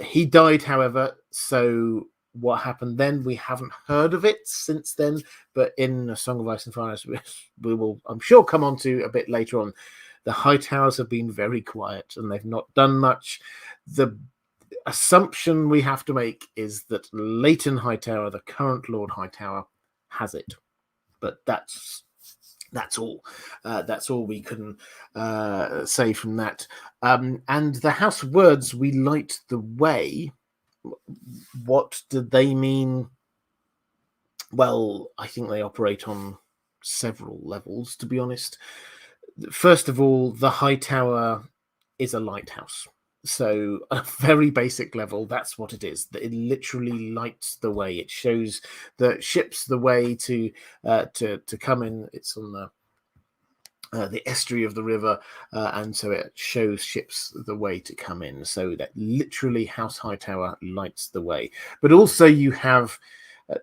He died, however, so what happened then, we haven't heard of it since then, but in A Song of Ice and Fire, we will, I'm sure, come on to a bit later on. The Hightowers have been very quiet and they've not done much. assumption we have to make is that Leighton Hightower, the current Lord Hightower, has it. But that's all. That's all we can say from that. And the House words, "We light the way." What do they mean? Well, I think they operate on several levels, to be honest. First of all, the Hightower is a lighthouse. So, at a very basic level, that's what it is. It literally lights the way. It shows the ships the way to come in. It's on the estuary of the river, and so it shows ships the way to come in. So that literally House Hightower lights the way. But also you have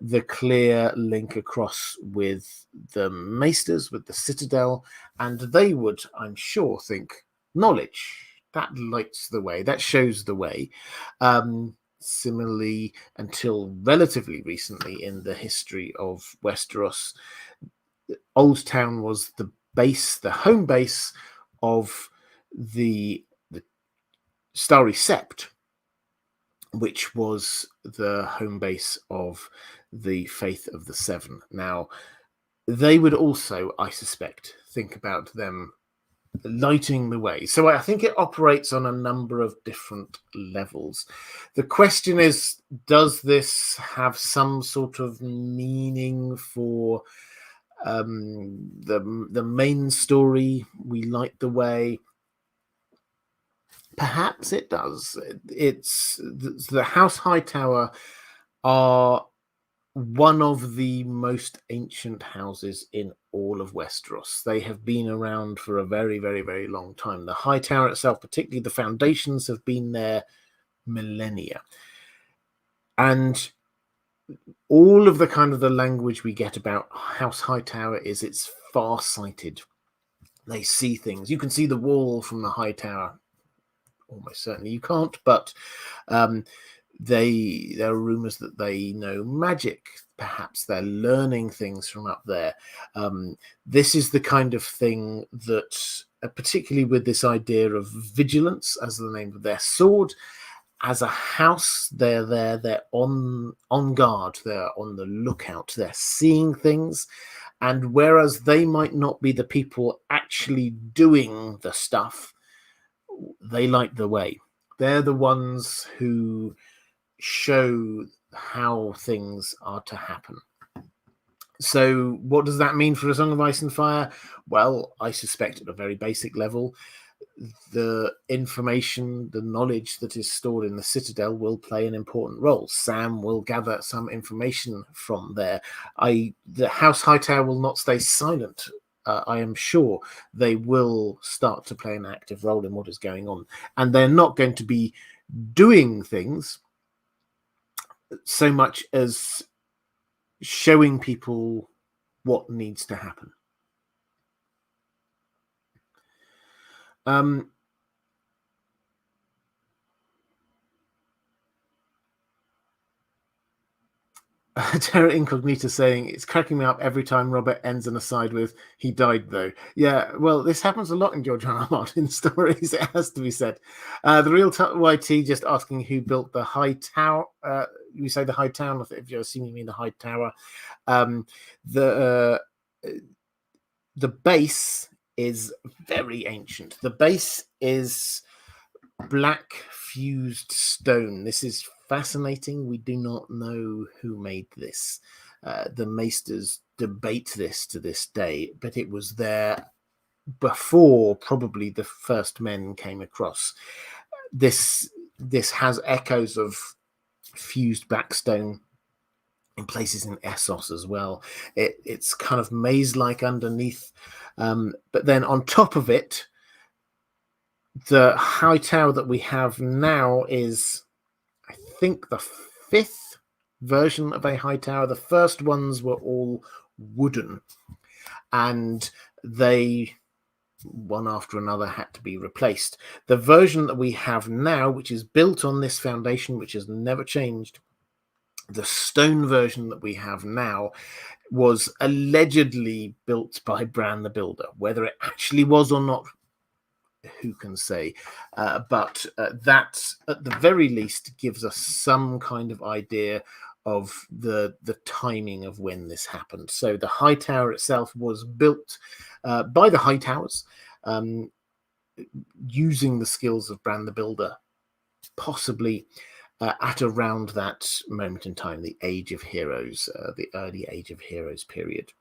the clear link across with the Maesters, with the Citadel, and they would, I'm sure, think knowledge. That lights the way. That shows the way. Similarly, until relatively recently in the history of Westeros, Old Town was the base, the home base of the Starry Sept, which was the home base of the Faith of the Seven. Now, they would also, I suspect, think about them lighting the way. So I think it operates on a number of different levels. The question is, does this have some sort of meaning for the main story? We light the way. Perhaps it does. It's the House Hightower are one of the most ancient houses in all of Westeros. They have been around for a very, very, very long time. The Hightower itself, particularly the foundations, have been there millennia. And all of the kind of the language we get about House Hightower is it's far-sighted. They see things. You can see the wall from the Hightower. Almost certainly you can't, but there are rumors that they know magic. Perhaps they're learning things from up there. This is the kind of thing that, particularly with this idea of vigilance as the name of their sword, as a house, they're there, they're on guard, they're on the lookout, they're seeing things. And whereas they might not be the people actually doing the stuff, they light the way. They're the ones who show how things are to happen. So what does that mean for A Song of Ice and Fire? Well, I suspect at a very basic level, the information, the knowledge that is stored in the Citadel will play an important role. Sam will gather some information from there. The House Hightower will not stay silent. I am sure they will start to play an active role in what is going on. And they're not going to be doing things so much as showing people what needs to happen. Terra Incognita saying, it's cracking me up every time Robert ends an aside with, "He died though." Yeah, well, this happens a lot in George R. R. Martin stories, it has to be said. The Real YT just asking who built the High Tower. You say the High Town, if you're assuming you mean the High Tower. The base is very ancient. The base is black fused stone. This is fascinating. We do not know who made this. The Maesters debate this to this day, but it was there before probably the first men came across. This has echoes of fused black stone in places in Essos as well. It's kind of maze-like underneath, but then on top of it, the High Tower that we have now is, I think, the 5th version of a High Tower. The first ones were all wooden, and they, one after another, had to be replaced. The version that we have now, which is built on this foundation, which has never changed, the stone version that we have now, was allegedly built by Bran the Builder. Whether it actually was or not, who can say? But that, at the very least, gives us some kind of idea of the timing of when this happened. So the Hightower itself was built by the Hightowers, using the skills of Bran the Builder, possibly at around that moment in time, the Age of Heroes, the early Age of Heroes period,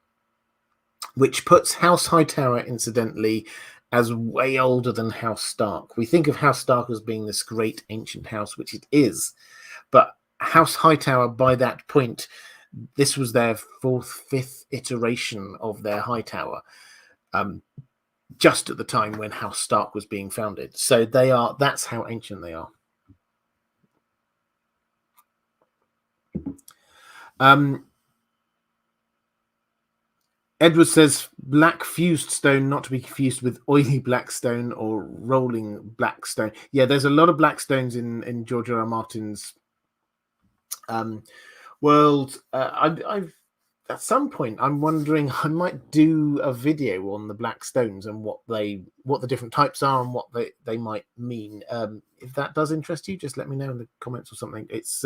which puts House Hightower, incidentally, as way older than House Stark. We think of House Stark as being this great ancient house, which it is, but House Hightower, by that point, this was their fifth iteration of their Hightower, just at the time when House Stark was being founded. So that's how ancient they are. Edward says black fused stone, not to be confused with oily black stone or rolling black stone. Yeah, there's a lot of black stones in George R. R. Martin's world. I've at some point I'm wondering I might do a video on the black stones and what the different types are and what they might mean. If that does interest you, just let me know in the comments or something. It's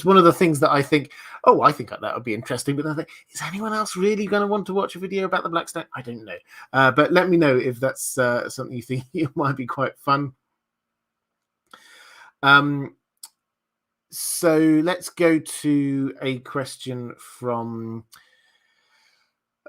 one of the things that I think, I think that would be interesting, but then I think, is anyone else really going to want to watch a video about the black stone? I don't know, but let me know if that's something you think it might be quite fun. So let's go to a question from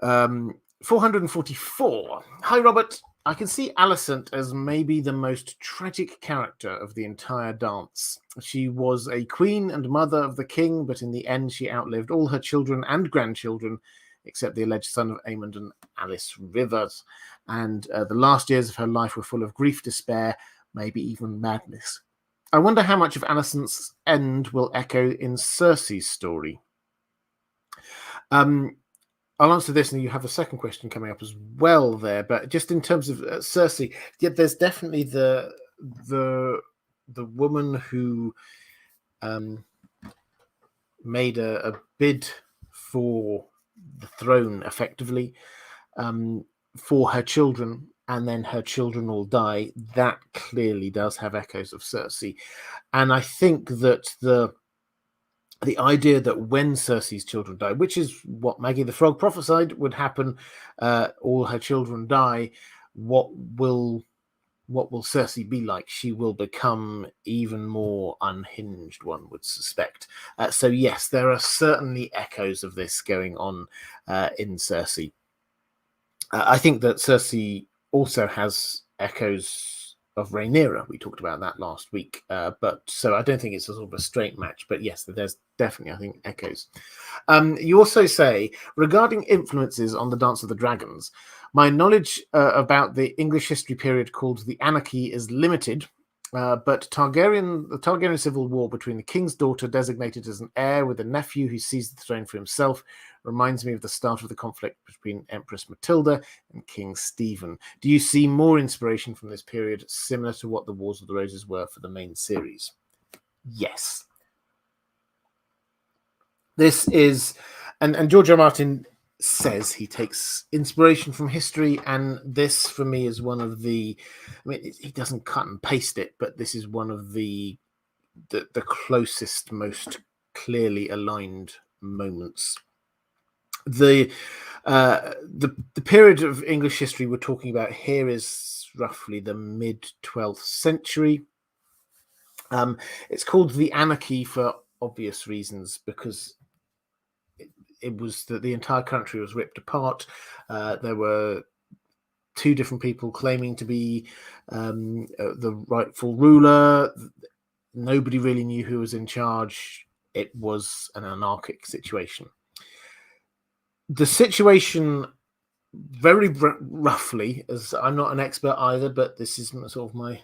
444. Hi, Robert. I can see Alicent as maybe the most tragic character of the entire dance. She was a queen and mother of the king, but in the end she outlived all her children and grandchildren, except the alleged son of Aemond and Alice Rivers. And the last years of her life were full of grief, despair, maybe even madness. I wonder how much of Alicent's end will echo in Cersei's story. I'll answer this, and you have a second question coming up as well there. But just in terms of Cersei, yeah, there's definitely the woman who made a bid for the throne, effectively, for her children, and then her children all die. That clearly does have echoes of Cersei. And I think that the idea that when Cersei's children die, which is what Maggie the Frog prophesied would happen, all her children die, what will Cersei be like? She will become even more unhinged, one would suspect. So yes, there are certainly echoes of this going on in Cersei. I think that Cersei also has echoes of Rhaenyra. We talked about that last week, but so I don't think it's a sort of a straight match. But yes, there's definitely, I think, echoes. You also say, regarding influences on the Dance of the Dragons, my knowledge about the English history period called the Anarchy is limited. But the Targaryen civil war between the king's daughter, designated as an heir, with a nephew who seized the throne for himself, reminds me of the start of the conflict between Empress Matilda and King Stephen. Do you see more inspiration from this period, similar to what the Wars of the Roses were for the main series? Yes. This is, and George R. R. Martin says he takes inspiration from history, and this for me is one of the, I mean, he doesn't cut and paste it, but this is one of the closest, most clearly aligned moments. The period of English history we're talking about here is roughly the mid-12th century. It's called the Anarchy for obvious reasons, because it was that the entire country was ripped apart. There were two different people claiming to be the rightful ruler. Nobody really knew who was in charge. It was an anarchic situation. The situation, very roughly, as I'm not an expert either, but this is sort of my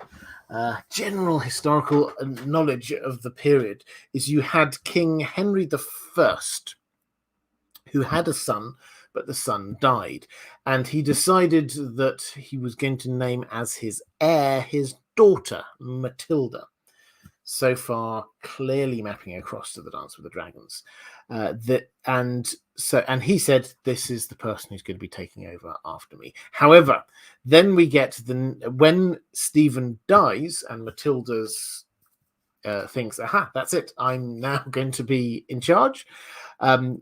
general historical knowledge of the period, is you had King Henry I, who had a son, but the son died. And he decided that he was going to name as his heir his daughter, Matilda. So far, clearly mapping across to the Dance with the Dragons. And and he said, this is the person who's going to be taking over after me. However, then we get when Stephen dies and Matilda's thinks, aha, that's it, I'm now going to be in charge.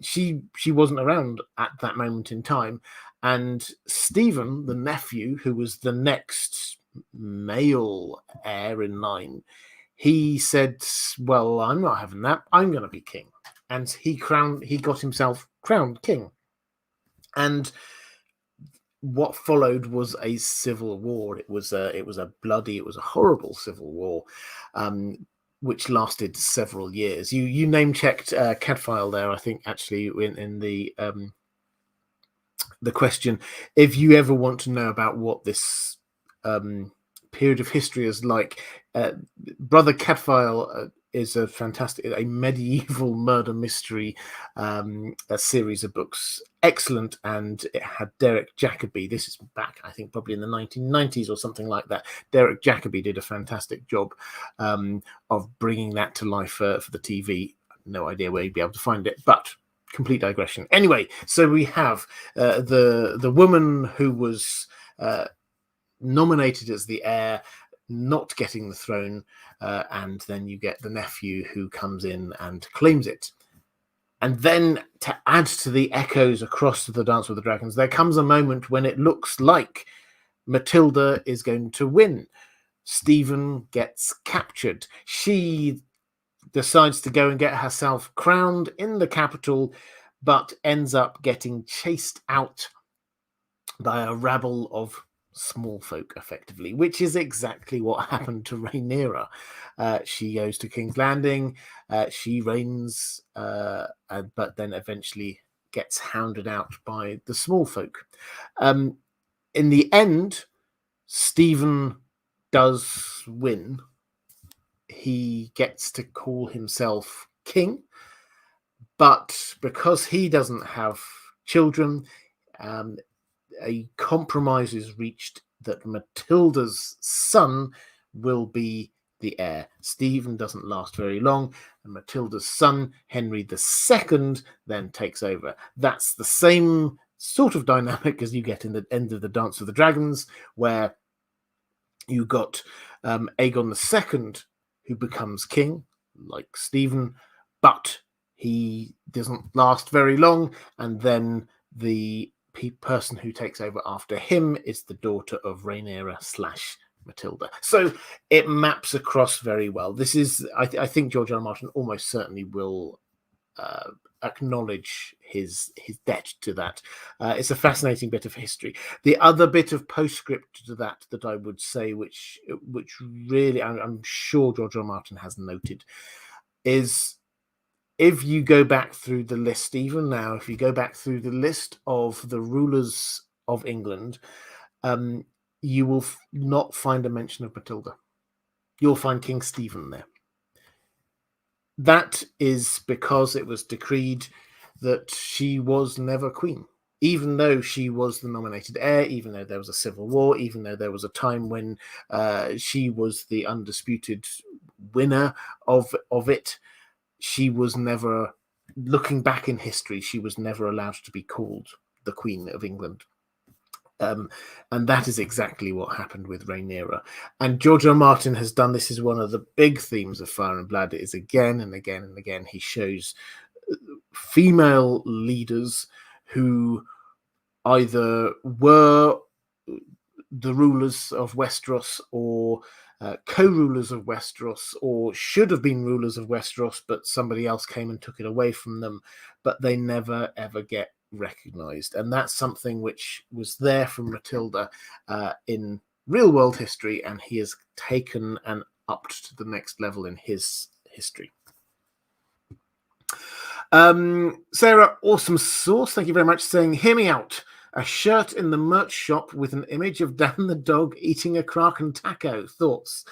She wasn't around at that moment in time, and Stephen, the nephew, who was the next male heir in line, he said, well, I'm not having that, I'm going to be king. And he got himself crowned king. And what followed was a civil war. It was a horrible civil war, which lasted several years. You name checked Cadfael there, I think, actually in the question. If you ever want to know about what this period of history is like, Brother Cadfael is a medieval murder mystery, a series of books, excellent, and it had Derek Jacobi. This is back, I think, probably in the 1990s or something like that. Derek Jacobi did a fantastic job of bringing that to life for the TV. No idea where you'd be able to find it, but complete digression. Anyway, so we have the woman who was nominated as the heir not getting the throne, and then you get the nephew who comes in and claims it. And then, to add to the echoes across the Dance with the Dragons, there comes a moment when it looks like Matilda is going to win. Stephen gets captured. She decides to go and get herself crowned in the capital, but ends up getting chased out by a rabble of small folk, effectively, which is exactly what happened to Rhaenyra. She goes to King's Landing, she reigns, but then eventually gets hounded out by the small folk. In the end, Stephen does win. He gets to call himself king, but because he doesn't have children, a compromise is reached that Matilda's son will be the heir. Stephen doesn't last very long, and Matilda's son, Henry II, then takes over. That's the same sort of dynamic as you get in the end of the Dance of the Dragons, where you got Aegon II, who becomes king, like Stephen, but he doesn't last very long, and then the person who takes over after him is the daughter of Rhaenyra / Matilda. So it maps across very well. This is, I think George R. R. Martin almost certainly will acknowledge his debt to that. It's a fascinating bit of history. The other bit of postscript to that I would say, which really I'm sure George R. R. Martin has noted, is if you go back through the list, even now, if you go back through the list of the rulers of England, you will not find a mention of Matilda. You'll find King Stephen there. That is because it was decreed that she was never queen, even though she was the nominated heir, even though there was a civil war, even though there was a time when she was the undisputed winner of it. She was never, looking back in history, she was never allowed to be called the Queen of England. And that is exactly what happened with Rhaenyra. And George R. R. Martin has done this, is one of the big themes of Fire and Blood. It is again and again and again, he shows female leaders who either were the rulers of Westeros or co-rulers of Westeros, or should have been rulers of Westeros, but somebody else came and took it away from them, but they never ever get recognized. And that's something which was there from Matilda in real world history, and he has taken and upped to the next level in his history. Sarah, awesome sauce, thank you very much, saying, hear me out. A shirt in the merch shop with an image of Dan the dog eating a Kraken taco. Thoughts?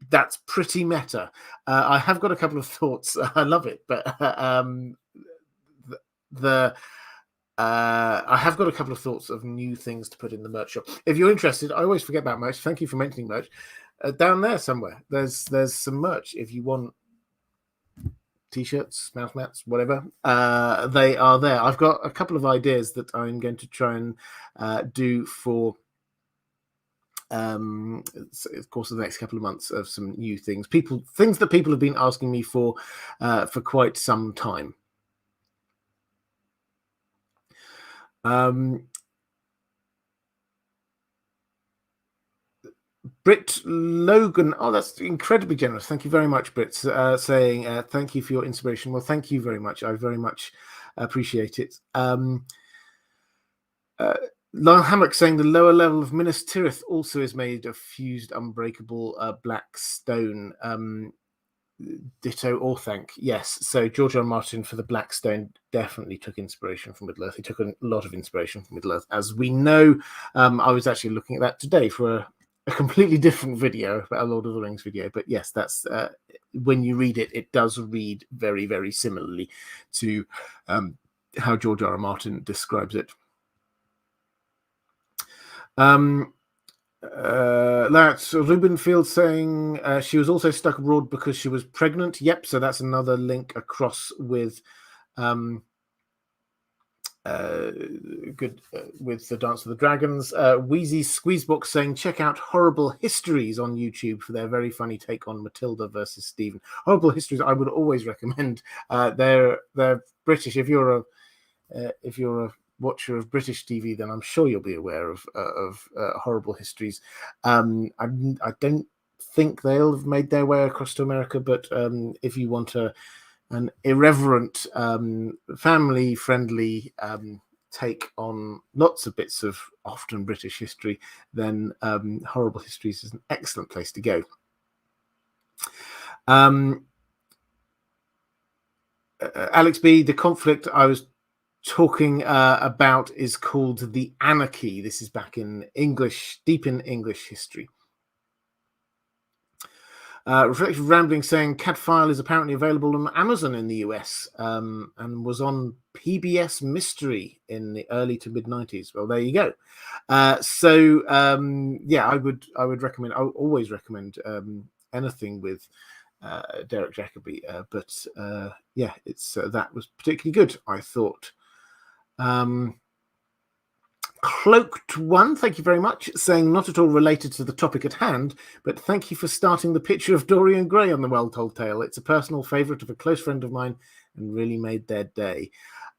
That's pretty meta. I have got a couple of thoughts. I love it, but I have got a couple of thoughts of new things to put in the merch shop. If you're interested, I always forget about merch. Thank you for mentioning merch. Down there somewhere, there's some merch if you want t-shirts, mouse mats, whatever. They are there. I've got a couple of ideas that I'm going to try and do for of course, the next couple of months of some new things that people have been asking me for quite some time. Britt Logan, oh, that's incredibly generous. Thank you very much, Britt, saying thank you for your inspiration. Well, thank you very much. I very much appreciate it. Lyle Hammock saying the lower level of Minas Tirith also is made of fused unbreakable black stone. Ditto Orthanc. Yes, so George R. R. Martin for the Black Stone definitely took inspiration from Middle Earth. He took a lot of inspiration from Middle Earth, as we know. I was actually looking at that today for a completely different video, a Lord of the Rings video. But yes, that's when you read it, it does read very, very similarly to how George R. R. Martin describes it. That's Rubenfield saying she was also stuck abroad because she was pregnant. Yep, so that's another link across with with the Dance of the Dragons. Wheezy Squeezebox saying check out Horrible Histories on YouTube for their very funny take on Matilda versus Stephen. Horrible Histories, I would always recommend. They're British. If you're a watcher of British TV, then I'm sure you'll be aware of Horrible Histories. I don't think they'll have made their way across to America, but if you want an irreverent, family-friendly take on lots of bits of often British history, then Horrible Histories is an excellent place to go. Alex B, the conflict I was talking about is called the Anarchy. This is back in English, deep in English history. Reflective Rambling saying Cadfile is apparently available on Amazon in the US and was on PBS Mystery in the early to mid 90s. Well, there you go. Yeah, I would recommend. I always recommend anything with Derek Jacobi, but yeah, it's that was particularly good, I thought. Cloaked One, thank you very much, saying not at all related to the topic at hand, but thank you for starting the picture of Dorian Gray on the Well Told Tale. It's a personal favourite of a close friend of mine and really made their day.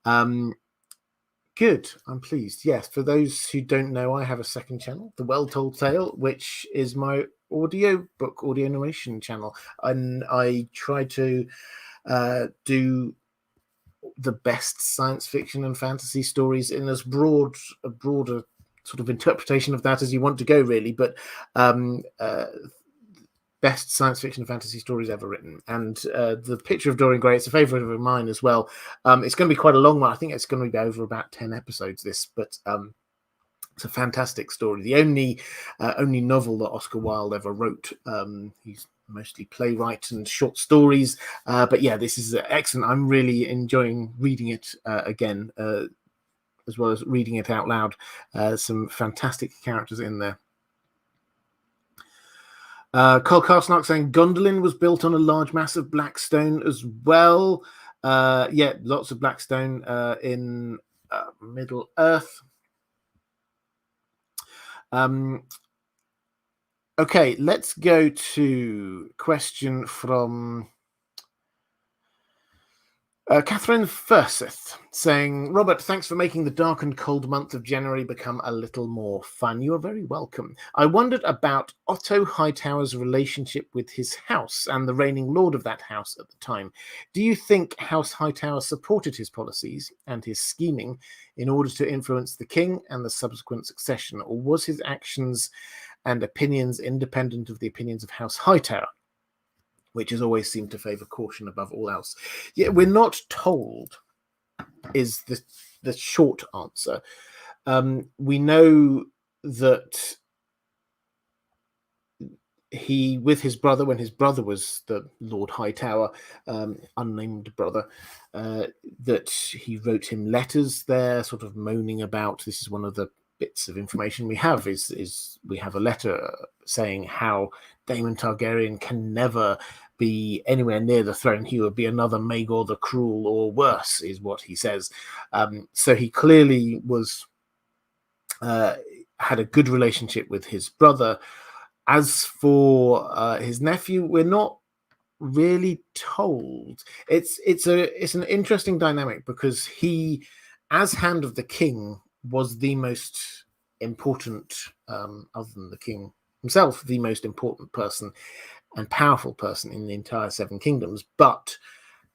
Good, I'm pleased. Yes, for those who don't know, I have a second channel, The Well Told Tale, which is my audio narration channel, and I try to do the best science fiction and fantasy stories in as broader sort of interpretation of that as you want to go, really, but best science fiction and fantasy stories ever written. And the picture of Dorian Gray, it's a favorite of mine as well. It's going to be quite a long one. I think it's going to be over about 10 episodes, this, but it's a fantastic story. The only novel that Oscar Wilde ever wrote. He's mostly playwright and short stories, but yeah, this is excellent. I'm really enjoying reading it again, as well as reading it out loud. Some fantastic characters in there. Cole Carsnock saying Gondolin was built on a large mass of black stone as well. Yeah, lots of black stone in Middle Earth. Okay, let's go to question from Catherine Furseth, saying, Robert, thanks for making the dark and cold month of January become a little more fun. You are very welcome. I wondered about Otto Hightower's relationship with his house and the reigning lord of that house at the time. Do you think House Hightower supported his policies and his scheming in order to influence the king and the subsequent succession, or was his actions and opinions independent of the opinions of House Hightower, which has always seemed to favour caution above all else? Yeah, we're not told, is the short answer. We know that he, with his brother, when his brother was the Lord Hightower, unnamed brother, that he wrote him letters there, sort of moaning about, this is one of the bits of information we have, is we have a letter saying how Daemon Targaryen can never be anywhere near the throne, he would be another Maegor the Cruel or worse, is what he says. So he clearly was had a good relationship with his brother. As for his nephew, we're not really told. It's an interesting dynamic, because he, as Hand of the King, was the most important, other than the king himself, the most important person and powerful person in the entire Seven Kingdoms. But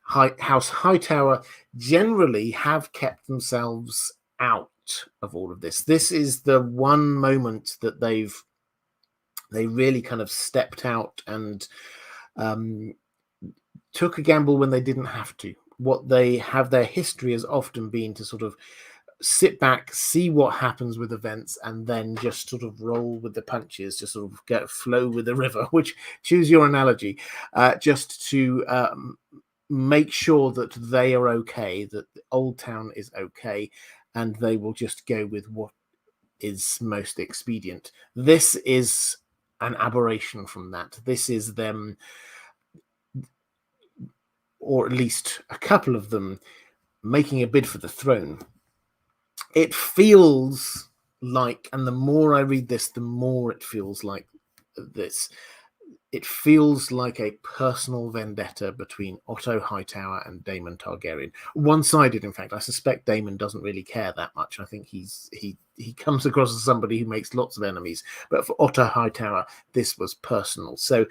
House Hightower generally have kept themselves out of all of this. This is the one moment that they really kind of stepped out and took a gamble when they didn't have to. What they have, their history has often been to sort of sit back, see what happens with events, and then just sort of roll with the punches, just sort of flow with the river, which, choose your analogy, just to make sure that they are okay, that the Old Town is okay, and they will just go with what is most expedient. This is an aberration from that. This is them, or at least a couple of them, making a bid for the throne. It feels like, and the more I read this, the more it feels like this. It feels like a personal vendetta between Otto Hightower and Daemon Targaryen. One-sided, in fact. I suspect Daemon doesn't really care that much. I think he comes across as somebody who makes lots of enemies. But for Otto Hightower, this was personal. So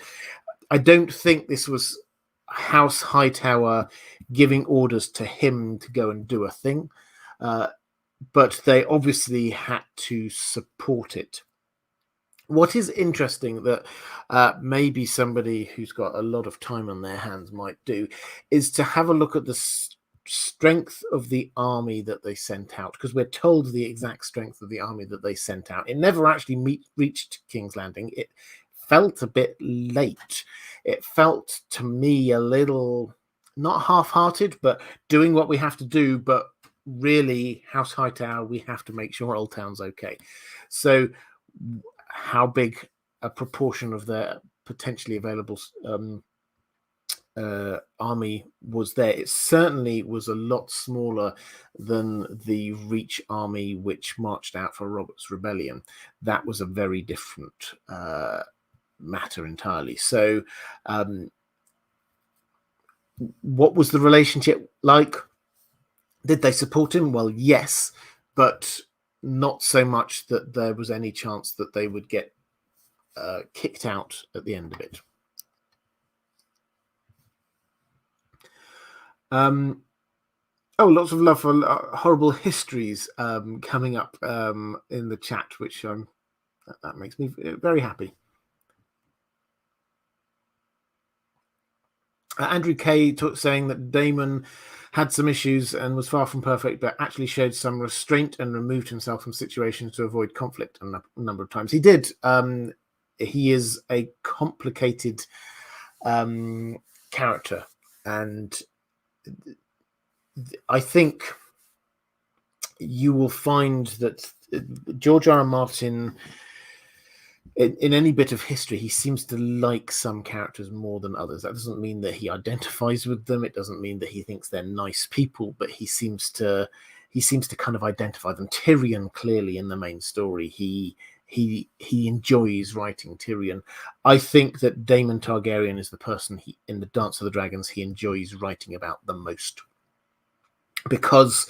I don't think this was House Hightower giving orders to him to go and do a thing. But they obviously had to support it. What is interesting that maybe somebody who's got a lot of time on their hands might do is to have a look at the strength of the army that they sent out, because we're told the exact strength of the army that they sent out. It never actually reached King's Landing. It felt a bit late. It felt to me a little, not half-hearted, but doing what we have to do, but really, House Hightower, we have to make sure Old Town's okay. So how big a proportion of their potentially available army was there? It certainly was a lot smaller than the Reach army, which marched out for Robert's Rebellion. That was a very different matter entirely. So what was the relationship like? Did they support him? Well, yes, but not so much that there was any chance that they would get kicked out at the end of it. Oh, lots of love for horrible histories coming up in the chat, which that makes me very happy. Andrew Kay saying that Daemon had some issues and was far from perfect, but actually showed some restraint and removed himself from situations to avoid conflict a number of times. He did. He is a complicated character, and I think you will find that George R. R. Martin, in any bit of history, he seems to like some characters more than others. That doesn't mean that he identifies with them. It doesn't mean that he thinks they're nice people, but he seems to kind of identify them. Tyrion, clearly, in the main story, he enjoys writing Tyrion. I think that Daemon Targaryen is the person in the Dance of the Dragons he enjoys writing about the most, because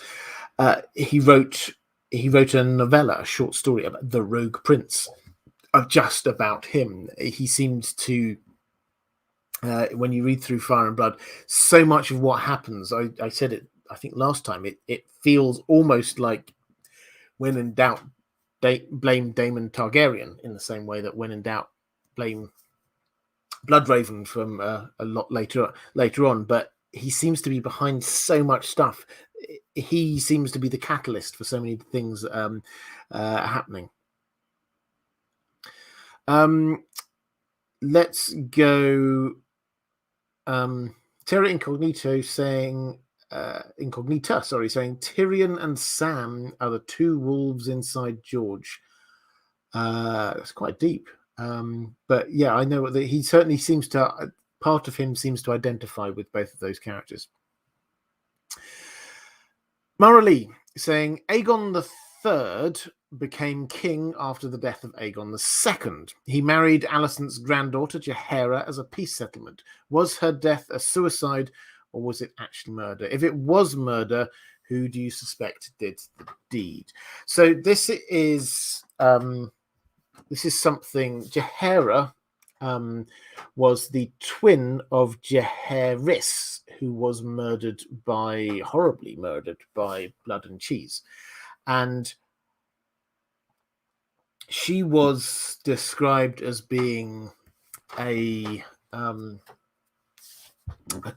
he wrote a novella, a short story about the Rogue Prince, just about him. He seems to, when you read through Fire and Blood, so much of what happens, I said it, I think last time, it feels almost like, when in doubt, blame Daemon Targaryen, in the same way that when in doubt, blame Bloodraven from a lot later on. But he seems to be behind so much stuff. He seems to be the catalyst for so many things happening. Let's go. Terra Incognita saying Tyrion and Sam are the two wolves inside George. That's quite deep. But yeah, I know that he certainly seems to part of him seems to identify with both of those characters. Mara Lee saying Aegon III became king after the death of Aegon II. He married Alicent's granddaughter Jaehaera as a peace settlement. Was her death a suicide, or was it actually murder? If it was murder, who do you suspect did the deed? So this is something. Jaehaera was the twin of Jaehaerys, who was horribly murdered by Blood and Cheese, and she was described as being a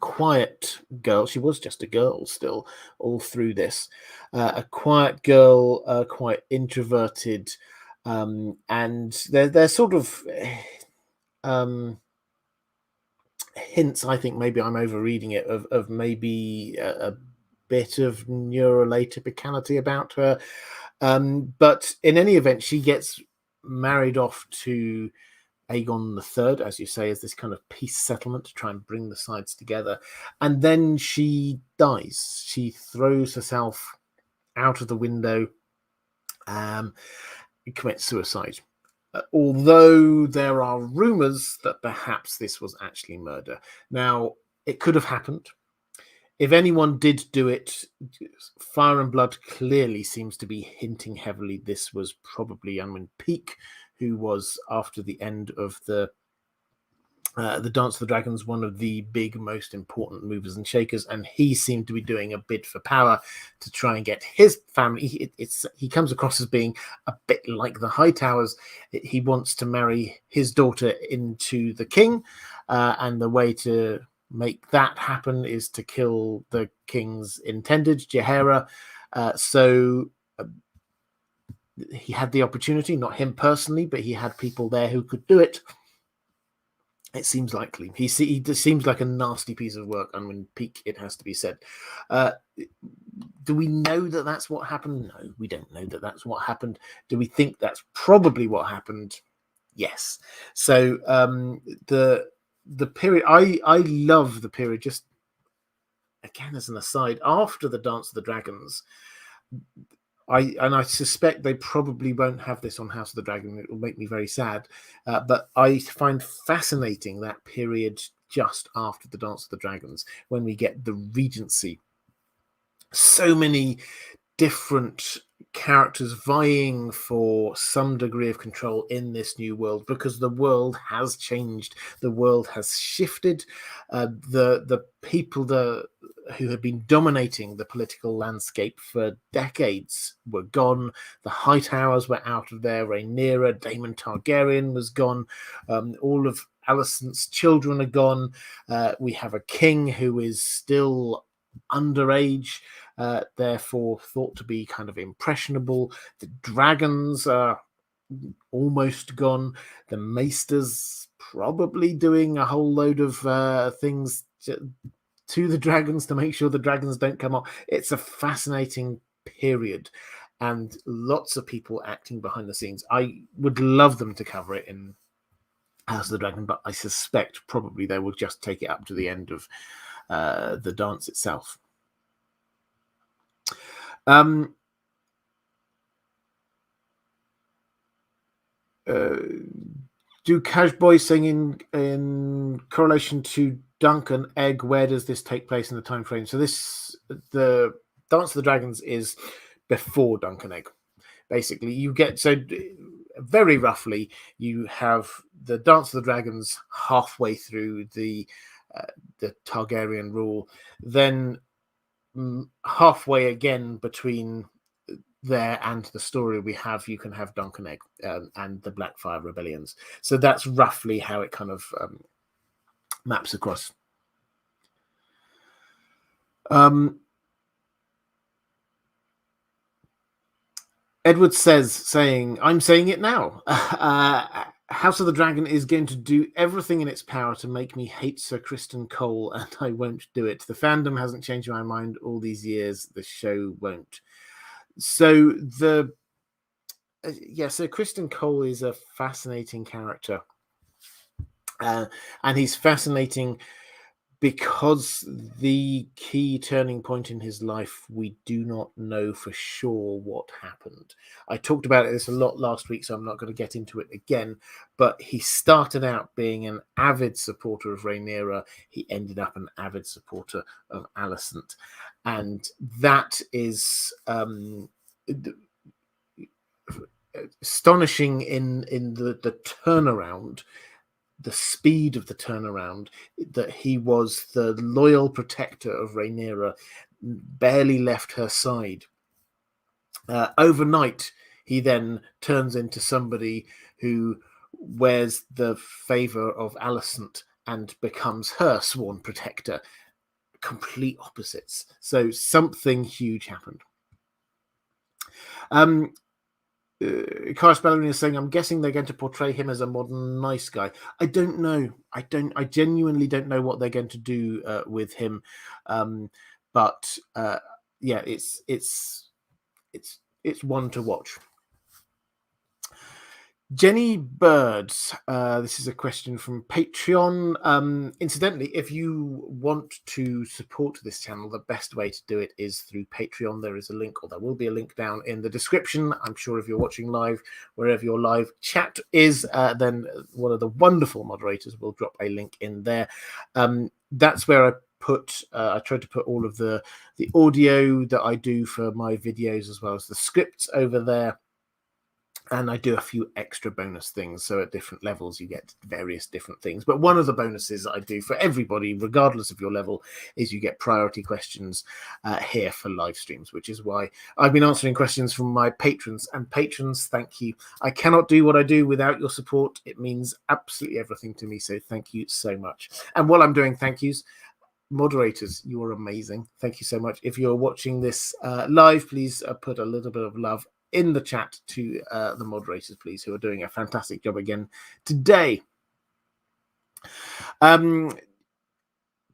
quiet girl. She was just a girl still all through this. A quiet girl, quite introverted, and they're sort of hints, I think maybe I'm overreading it, of maybe a bit of neuroatypicality about her. But in any event, she gets married off to Aegon III, as you say, as this kind of peace settlement to try and bring the sides together. And then she dies. She throws herself out of the window, commits suicide. Although there are rumors that perhaps this was actually murder. Now, it could have happened. If anyone did do it, Fire and Blood clearly seems to be hinting heavily this was probably Unwin Peake, who was, after the end of the Dance of the Dragons, one of the big, most important movers and shakers, and he seemed to be doing a bid for power to try and get his family. He comes across as being a bit like the Hightowers. He wants to marry his daughter into the king, and the way to make that happen is to kill the king's intended, Jaehaera. So he had the opportunity, not him personally, but he had people there who could do it. It seems likely. He seems like a nasty piece of work, Unwin Peake, it has to be said. Do we know that that's what happened? No, we don't know that that's what happened. Do we think that's probably what happened? Yes. So the period, I love the period, just again as an aside, after the Dance of the Dragons. I suspect they probably won't have this on House of the Dragon. It will make me very sad. But I find fascinating that period just after the Dance of the Dragons, when we get the Regency. So many different characters vying for some degree of control in this new world, because the world has changed. The world has shifted. The people who had been dominating the political landscape for decades were gone. The Hightowers were out of there. Rhaenyra, Daemon Targaryen was gone. All of Alicent's children are gone. We have a king who is still underage, therefore thought to be kind of impressionable. The dragons are almost gone. The maesters probably doing a whole load of things to the dragons to make sure the dragons don't come up. It's a fascinating period, and lots of people acting behind the scenes. I would love them to cover it in House of the Dragon, but I suspect probably they will just take it up to the end of the dance itself. Do Cash Boy saying in correlation to Dunk and Egg, where does this take place in the time frame? So the Dance of the Dragons is before Dunk and Egg. Basically, you get, so very roughly, you have the Dance of the Dragons halfway through the Targaryen rule, then halfway again between there and the story we have, you can have Dunk and Egg and the Blackfire rebellions. So that's roughly how it kind of maps across. Edward saying, I'm saying it now. House of the Dragon is going to do everything in its power to make me hate Sir Criston Cole, and I won't do it. The fandom hasn't changed my mind all these years. The show won't. So so Criston Cole is a fascinating character. And he's fascinating because the key turning point in his life, we do not know for sure what happened. I talked about this a lot last week, so I'm not going to get into it again, but he started out being an avid supporter of Rhaenyra. He ended up an avid supporter of Alicent, and that is astonishing in the turnaround, the speed of the turnaround, that he was the loyal protector of Rhaenyra, barely left her side. Overnight, he then turns into somebody who wears the favour of Alicent and becomes her sworn protector. Complete opposites. So something huge happened. Karis Bellerin is saying, I'm guessing they're going to portray him as a modern nice guy. I don't know. I genuinely don't know what they're going to do with him. But yeah, it's one to watch. Jenny Bird, this is a question from Patreon. Incidentally, if you want to support this channel, the best way to do it is through Patreon. There is a link, or there will be a link down in the description. I'm sure if you're watching live, wherever your live chat is, then one of the wonderful moderators will drop a link in there. That's where I tried to put all of the audio that I do for my videos, as well as the scripts over there. And I do a few extra bonus things. So at different levels, you get various different things. But one of the bonuses I do for everybody, regardless of your level, is you get priority questions here for live streams, which is why I've been answering questions from my patrons. And patrons, thank you. I cannot do what I do without your support. It means absolutely everything to me. So thank you so much. And while I'm doing thank yous, moderators, you're amazing. Thank you so much. If you're watching this live, please put a little bit of love in the chat to the moderators, please, who are doing a fantastic job again today. But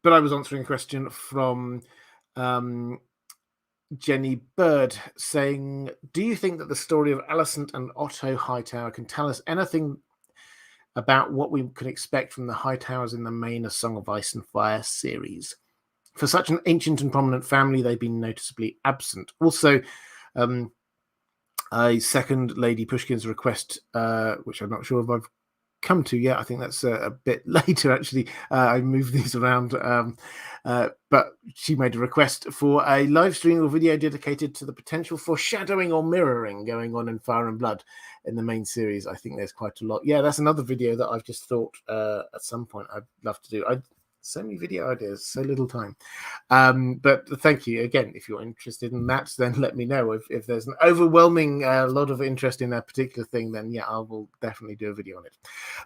I was answering a question from Jenny Bird saying, do you think that the story of Alicent and Otto Hightower can tell us anything about what we can expect from the Hightowers in the main A Song of Ice and Fire series? For such an ancient and prominent family, they've been noticeably absent. Also, I second Lady Pushkin's request, which I'm not sure if I've come to yet. I think that's a bit later, actually. I moved these around. But she made a request for a live stream or video dedicated to the potential foreshadowing or mirroring going on in Fire and Blood in the main series. I think there's quite a lot. Yeah, that's another video that I've just thought at some point I'd love to do. So many video ideas, so little time. But thank you again. If you're interested in that, then let me know. If there's an overwhelming lot of interest in a particular thing, then yeah, I will definitely do a video on it.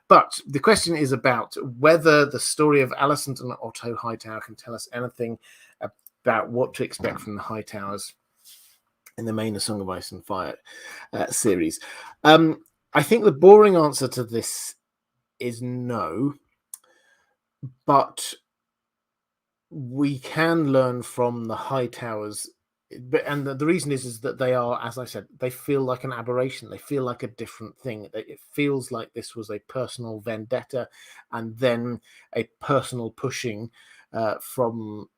But the question is about whether the story of Alicent and Otto Hightower can tell us anything about what to expect from the Hightowers in the main A Song of Ice and Fire series. I think the boring answer to this is no. But we can learn from the Hightowers, and the reason is that they are, as I said, they feel like an aberration. They feel like a different thing. It feels like this was a personal vendetta, and then a personal pushing from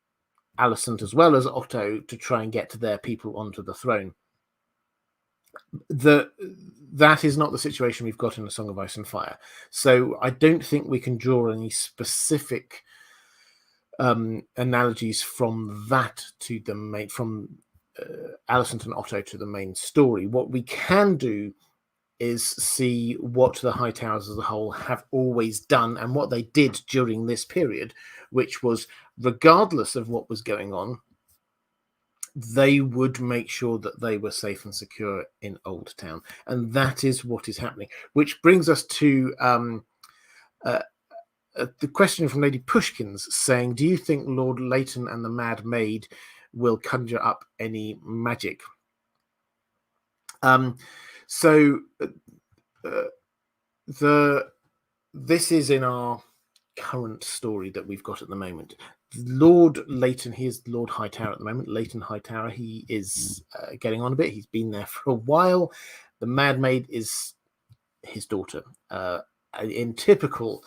Alicent as well as Otto to try and get their people onto the throne. That is not the situation we've got in A Song of Ice and Fire. So I don't think we can draw any specific analogies from that to the main, from Alicent and Otto to the main story. What we can do is see what the Hightowers as a whole have always done and what they did during this period, which was, regardless of what was going on, they would make sure that they were safe and secure in Old Town. And that is what is happening. Which brings us to the question from Lady Pushkins saying, do you think Lord Leighton and the Mad Maid will conjure up any magic? This is in our current story that we've got at the moment. Lord Leighton, he is Lord Hightower at the moment. Leighton Hightower, he is getting on a bit. He's been there for a while. The Mad Maid is his daughter. In typical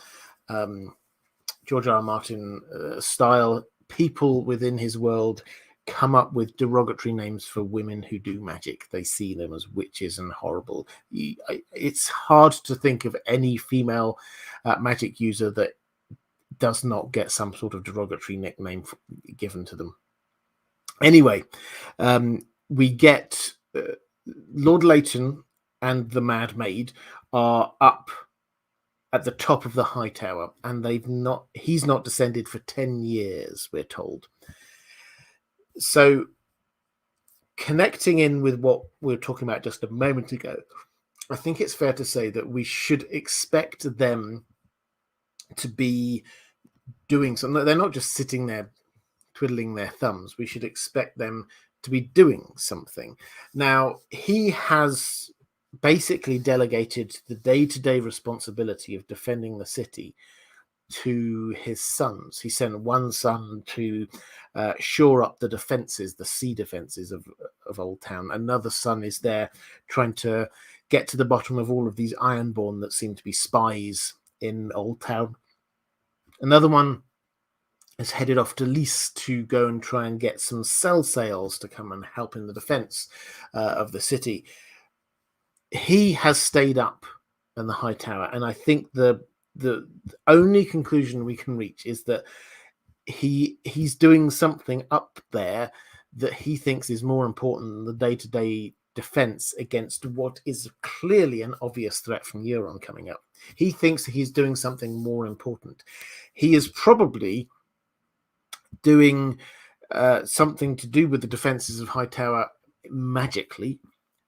George R. R. Martin style, people within his world come up with derogatory names for women who do magic. They see them as witches and horrible. It's hard to think of any female magic user that does not get some sort of derogatory nickname given to them. Anyway, we get Lord Leighton and the Mad Maid are up at the top of the Hightower, and he's not descended for 10 years, we're told. So connecting in with what we were talking about just a moment ago, I think it's fair to say that we should expect them to be doing something. They're not just sitting there twiddling their thumbs. We should expect them to be doing something. Now, he has basically delegated the day-to-day responsibility of defending the city to his sons. He sent one son to shore up the defenses, the sea defenses of Old Town. Another son is there trying to get to the bottom of all of these Ironborn that seem to be spies in Old Town. Another one is headed off to Lys to go and try and get some cell sales to come and help in the defense of the city. He has stayed up in the Hightower, and I think the only conclusion we can reach is that he's doing something up there that he thinks is more important than the day-to-day defense against what is clearly an obvious threat from Euron coming up. He thinks he's doing something more important. He is probably doing something to do with the defenses of Hightower magically,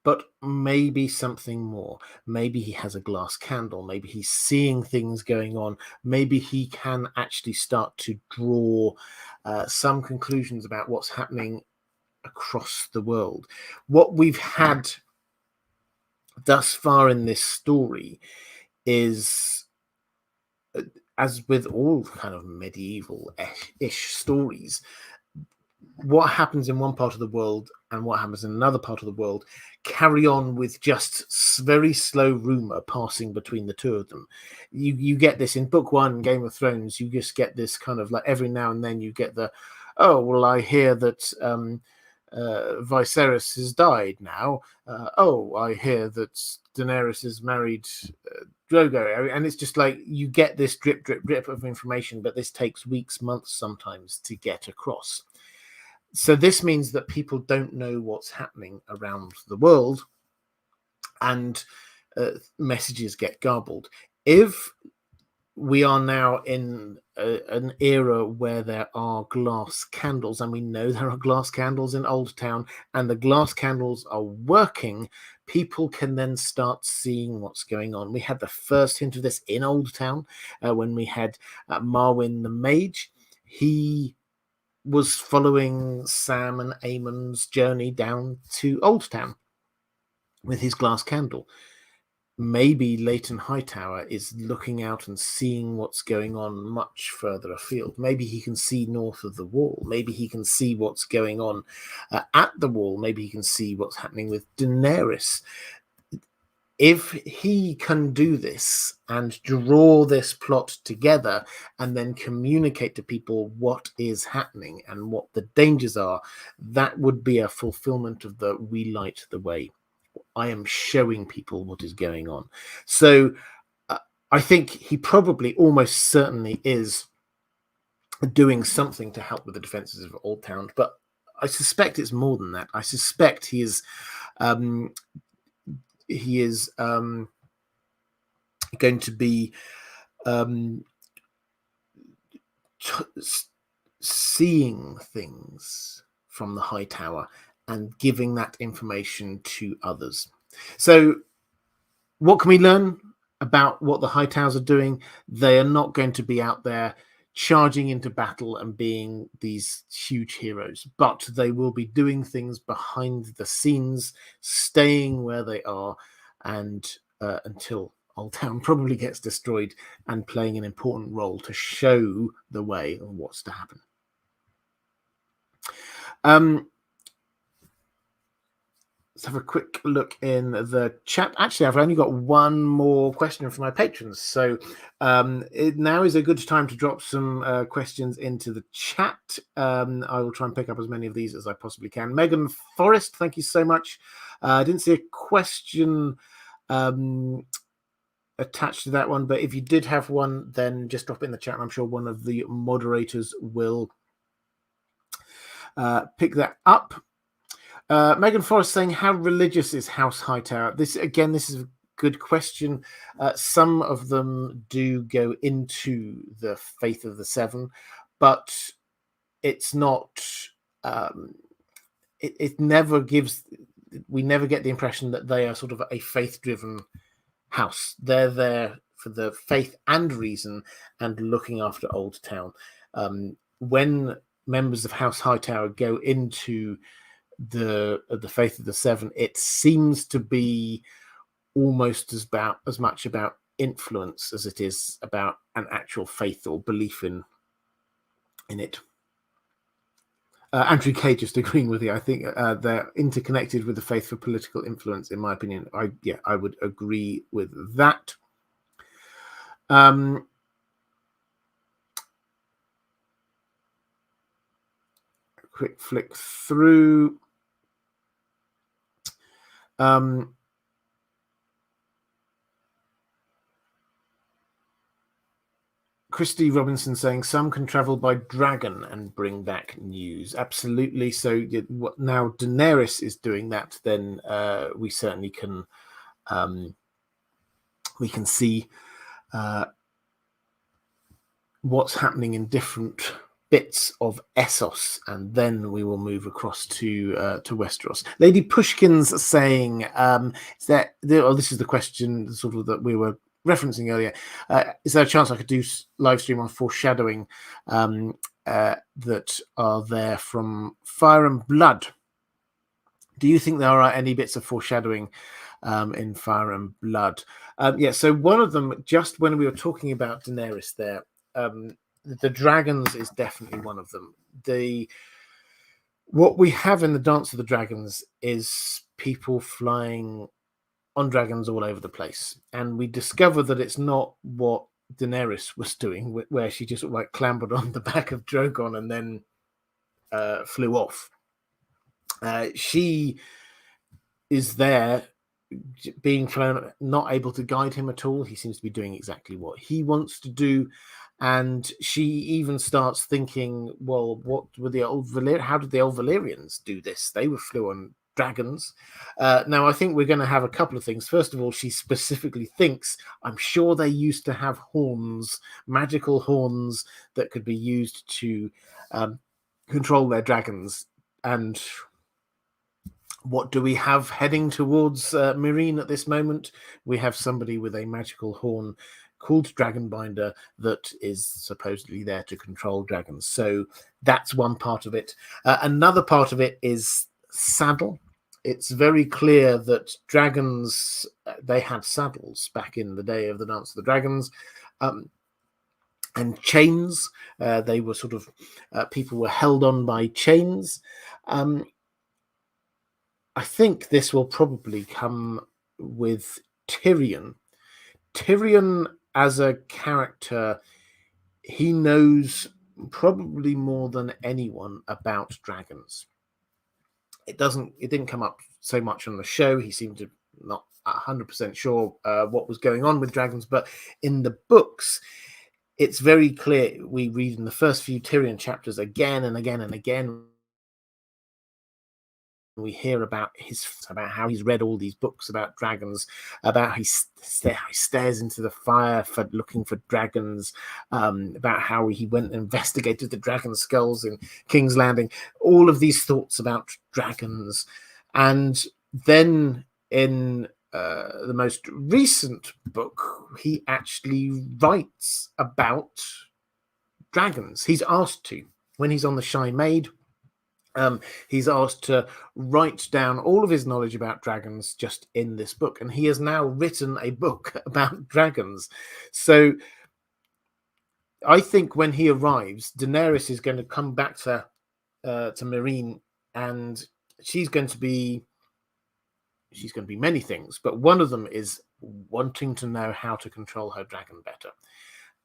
but maybe something more. Maybe he has a glass candle. Maybe he's seeing things going on. Maybe he can actually start to draw some conclusions about what's happening across the world. What we've had thus far in this story is, as with all kind of medieval-ish stories, what happens in one part of the world and what happens in another part of the world carry on with just very slow rumor passing between the two of them. You get this in book 1, Game of Thrones. You just get this kind of like every now and then you get the, oh, well, I hear that Viserys has died now. Oh, I hear that Daenerys has married Drogo. And it's just like you get this drip, drip, drip of information, but this takes weeks, months sometimes to get across. So this means that people don't know what's happening around the world, and messages get garbled. If we are now in an era where there are glass candles, and we know there are glass candles in Old Town, and the glass candles are working, people can then start seeing what's going on. We had the first hint of this in Old Town when we had Marwyn the Mage. He was following Sam and Aemon's journey down to Old Town with his glass candle. Maybe Leighton Hightower is looking out and seeing what's going on much further afield. Maybe he can see north of the wall. Maybe he can see what's going on at the wall. Maybe he can see what's happening with Daenerys. If he can do this and draw this plot together and then communicate to people what is happening and what the dangers are, that would be a fulfillment of the we light the way. I am showing people what is going on. So I think he probably almost certainly is doing something to help with the defenses of Old Town, but I suspect it's more than that. I suspect he is going to be seeing things from the Hightower and giving that information to others. So what can we learn about what the Hightowers are doing? They are not going to be out there charging into battle and being these huge heroes, but they will be doing things behind the scenes, staying where they are, and until Old Town probably gets destroyed, and playing an important role to show the way of what's to happen. let's have a quick look in the chat. Actually, I've only got one more question from my patrons, so now is a good time to drop some questions into the chat. I will try and pick up as many of these as I possibly can. Megan Forrest, thank you so much. I didn't see a question attached to that one, but if you did have one, then just drop it in the chat, and I'm sure one of the moderators will pick that up. Megan Forrest saying, how religious is House Hightower? This is a good question. Some of them do go into the faith of the Seven, but it's not. It never gives. We never get the impression that they are sort of a faith-driven house. They're there for the faith and reason and looking after Old Town. When members of House Hightower go into the faith of the Seven, it seems to be almost as much about influence as it is about an actual faith or belief in it. Andrew Kay just agreeing with you. I think they're interconnected with the faith for political influence, in my opinion. I would agree with that. Quick flick through. Christy Robinson saying some can travel by dragon and bring back news. Absolutely. So what now Daenerys is doing that, then we certainly can see what's happening in different bits of Essos, and then we will move across to Westeros. Lady Pushkin's saying, this is the question sort of that we were referencing earlier. Is there a chance I could do live stream on foreshadowing that are there from Fire and Blood? Do you think there are any bits of foreshadowing in Fire and Blood? So one of them, just when we were talking about Daenerys there, the dragons is definitely one of them. What we have in the Dance of the Dragons is people flying on dragons all over the place, and we discover that it's not what Daenerys was doing, where she just like clambered on the back of Drogon and then flew off. She is there being flown, not able to guide him at all. He seems to be doing exactly what he wants to do. And she even starts thinking, well, what were the old how did the old Valyrians do this? They flew on dragons. Now, I think we're going to have a couple of things. First of all, she specifically thinks, I'm sure they used to have horns, magical horns that could be used to control their dragons. And what do we have heading towards Meereen at this moment? We have somebody with a magical horn called Dragonbinder that is supposedly there to control dragons. So that's one part of it. Another part of it is saddle. It's very clear that dragons, they had saddles back in the day of the Dance of the Dragons. And chains, they were sort of, people were held on by chains. I think this will probably come with Tyrion. Tyrion as a character, he knows probably more than anyone about dragons. It didn't come up so much on the show. He seemed to not 100% sure what was going on with dragons, but in the books, it's very clear. We read in the first few Tyrion chapters again and again and again. We hear about how he's read all these books about dragons, about how he stares into the fire for looking for dragons, about how he went and investigated the dragon skulls in King's Landing, all of these thoughts about dragons. And then in the most recent book, he actually writes about dragons. He's asked to, when he's on the Shy Maid, he's asked to write down all of his knowledge about dragons just in this book, and he has now written a book about dragons. So I think when he arrives, Daenerys is going to come back to Meereen, and she's going to be she's going to be many things, but one of them is wanting to know how to control her dragon better.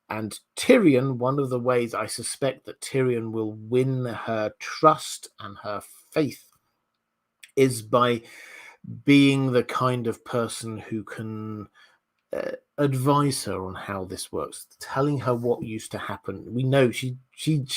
And Tyrion, one of the ways I suspect that Tyrion will win her trust and her faith is by being the kind of person who can advise her on how this works, telling her what used to happen. We know she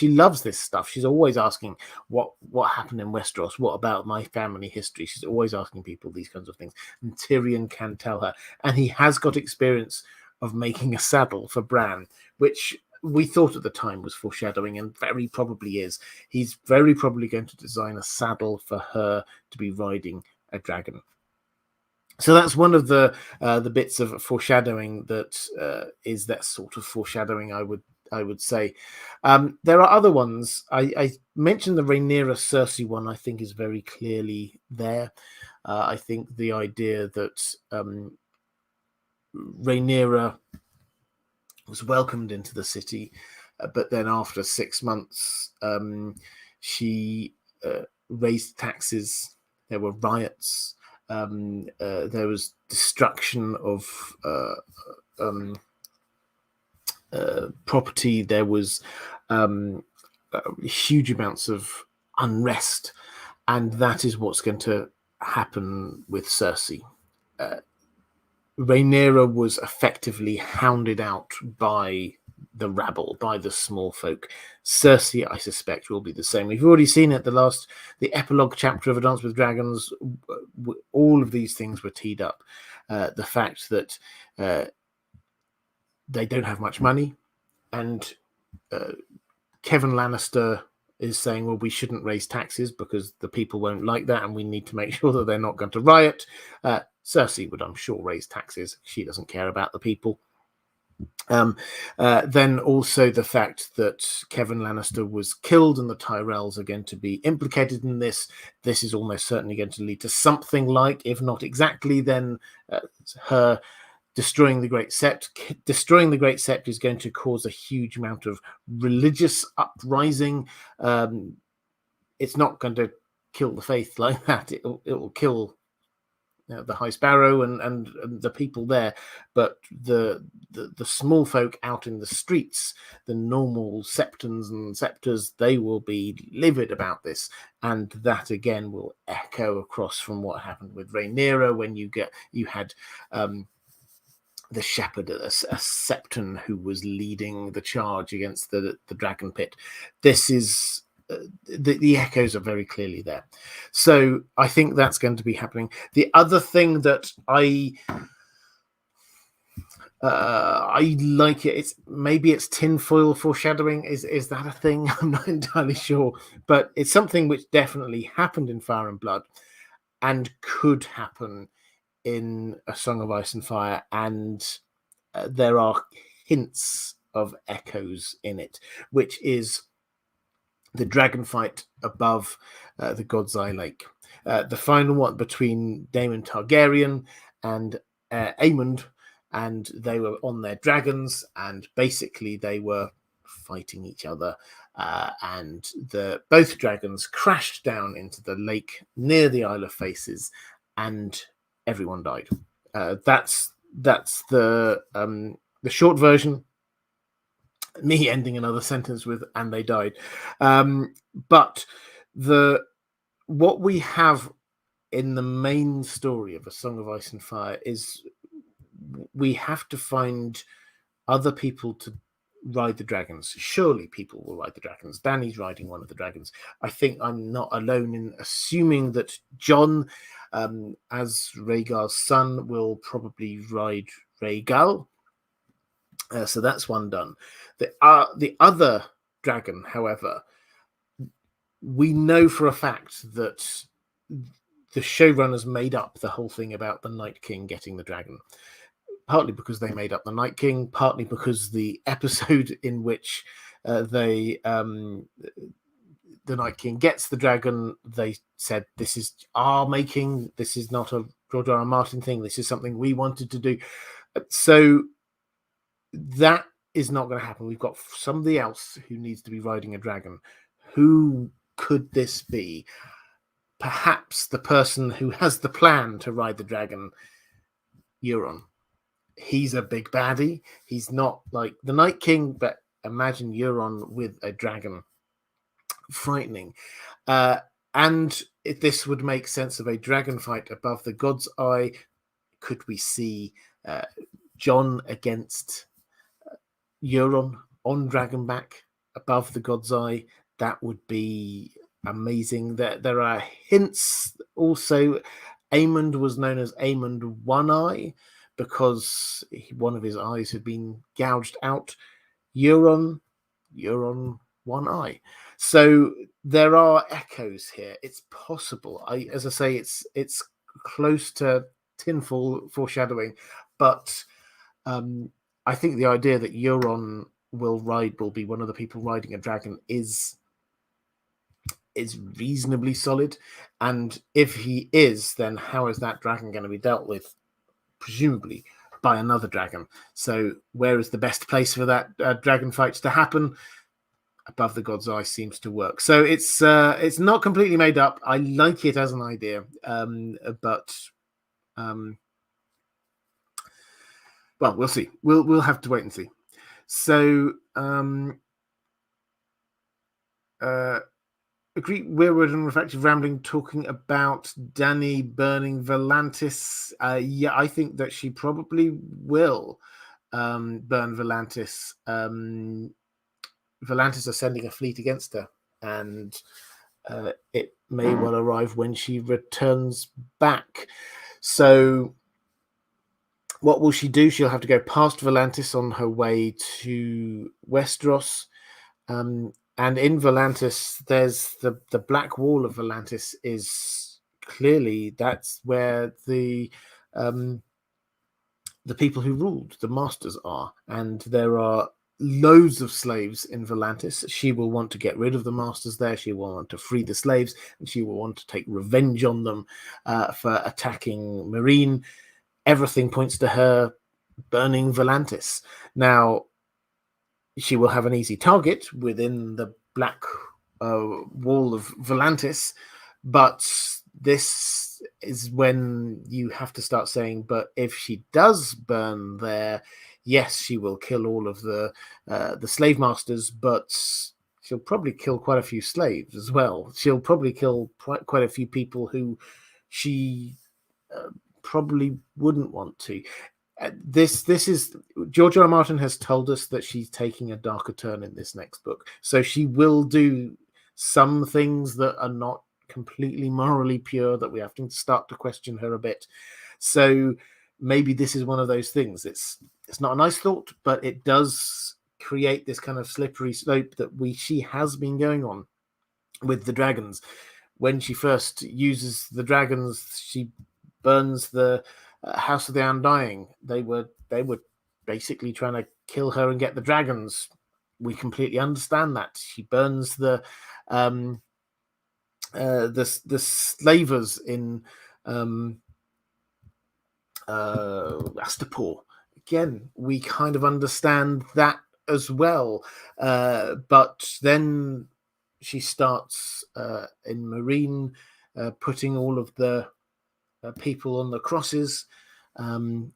loves this stuff. She's always asking what happened in Westeros, what about my family history. She's always asking people these kinds of things, and Tyrion can tell her. And he has got experience of making a saddle for Bran, which we thought at the time was foreshadowing, and very probably is. He's very probably going to design a saddle for her to be riding a dragon. So that's one of the bits of foreshadowing that is that sort of foreshadowing, I would say. There are other ones. I mentioned the Rhaenyra Cersei one. I think is very clearly there. I think the idea that Rhaenyra was welcomed into the city, but then after 6 months, she raised taxes. There were riots. There was destruction of property. There was huge amounts of unrest, and that is what's going to happen with Cersei. Rhaenyra was effectively hounded out by the rabble, by the small folk. Cersei, I suspect, will be the same. We've already seen it, the epilogue chapter of A Dance with Dragons. All of these things were teed up. The fact that they don't have much money, and Kevin Lannister is saying, well, we shouldn't raise taxes because the people won't like that, and we need to make sure that they're not going to riot. Cersei would, I'm sure, raise taxes. She doesn't care about the people. Then also the fact that Kevin Lannister was killed and the Tyrells are going to be implicated in this. This is almost certainly going to lead to something like, if not exactly, then her destroying the Great Sept. Destroying the Great Sept is going to cause a huge amount of religious uprising. It's not going to kill the faith like that. It will kill the High Sparrow and the people there, but the small folk out in the streets, the normal septons and septors, they will be livid about this, and that again will echo across from what happened with Rhaenyra when you had the shepherd, a septon who was leading the charge against the dragon pit. This is the echoes are very clearly there. So I think that's going to be happening. The other thing that I like it's tinfoil foreshadowing. Is that a thing? I'm not entirely sure, but it's something which definitely happened in Fire and Blood and could happen in A Song of Ice and Fire, and there are hints of echoes in it, which is the dragon fight above the God's Eye Lake. The final one between Daemon Targaryen and Aemond, and they were on their dragons, and basically they were fighting each other, and both dragons crashed down into the lake near the Isle of Faces, and everyone died. That's the short version. Me ending another sentence with "and they died," but what we have in the main story of A Song of Ice and Fire is we have to find other people to ride the dragons. Surely people will ride the dragons. Dany's riding one of the dragons. I think I'm not alone in assuming that Jon, as Rhaegar's son, will probably ride Rhaegal. So that's one done. The other dragon, however, we know for a fact that the showrunners made up the whole thing about the Night King getting the dragon. Partly because they made up the Night King, partly because the episode in which the Night King gets the dragon, they said, this is our making, this is not a George R. R. Martin thing, this is something we wanted to do. So that is not going to happen. We've got somebody else who needs to be riding a dragon. Who could this be? perhaps the person who has the plan to ride the dragon, Euron. He's a big baddie. He's not like the Night King, but imagine Euron with a dragon. Frightening. And this would make sense of a dragon fight above the God's Eye. Could we see Jon against Euron on Dragonback above the God's Eye? That would be amazing. There are hints also. Aemond was known as Aemond One Eye because one of his eyes had been gouged out. Euron One Eye. So there are echoes here. It's possible. As I say, it's close to tinfoil foreshadowing, but I think the idea that Euron will be one of the people riding a dragon is reasonably solid. And if he is, then how is that dragon going to be dealt with? Presumably by another dragon. So where is the best place for that dragon fight to happen? Above the God's Eye seems to work. So it's not completely made up. I like it as an idea, but well, we'll see. We'll have to wait and see. So agree. Weirwood and Reflective Rambling talking about Dany burning Volantis. Yeah, I think that she probably will burn Volantis. Volantis are sending a fleet against her, and it may well arrive when she returns back. So what will she do? She'll have to go past Volantis on her way to Westeros. And in Volantis, there's the Black Wall of Volantis is clearly that's where the people who ruled, the masters, are. And there are loads of slaves in Volantis. She will want to get rid of the masters there. She will want to free the slaves, and she will want to take revenge on them for attacking Meereen. Everything points to her burning Volantis. Now, she will have an easy target within the Black Wall of Volantis, but this is when you have to start saying, but if she does burn there, yes, she will kill all of the slave masters, but she'll probably kill quite a few slaves as well. She'll probably kill quite a few people who she probably wouldn't want to. This is George R. R. Martin has told us that she's taking a darker turn in this next book, so she will do some things that are not completely morally pure, that we have to start to question her a bit. So maybe this is one of those things. It's not a nice thought, but it does create this kind of slippery slope that she has been going on with the dragons. When she first uses the dragons, she burns the House of the Undying. They were basically trying to kill her and get the dragons. We completely understand that. She burns the slavers in Astapor. Again, we kind of understand that as well. But then she starts in Meereen putting all of the people on the crosses, all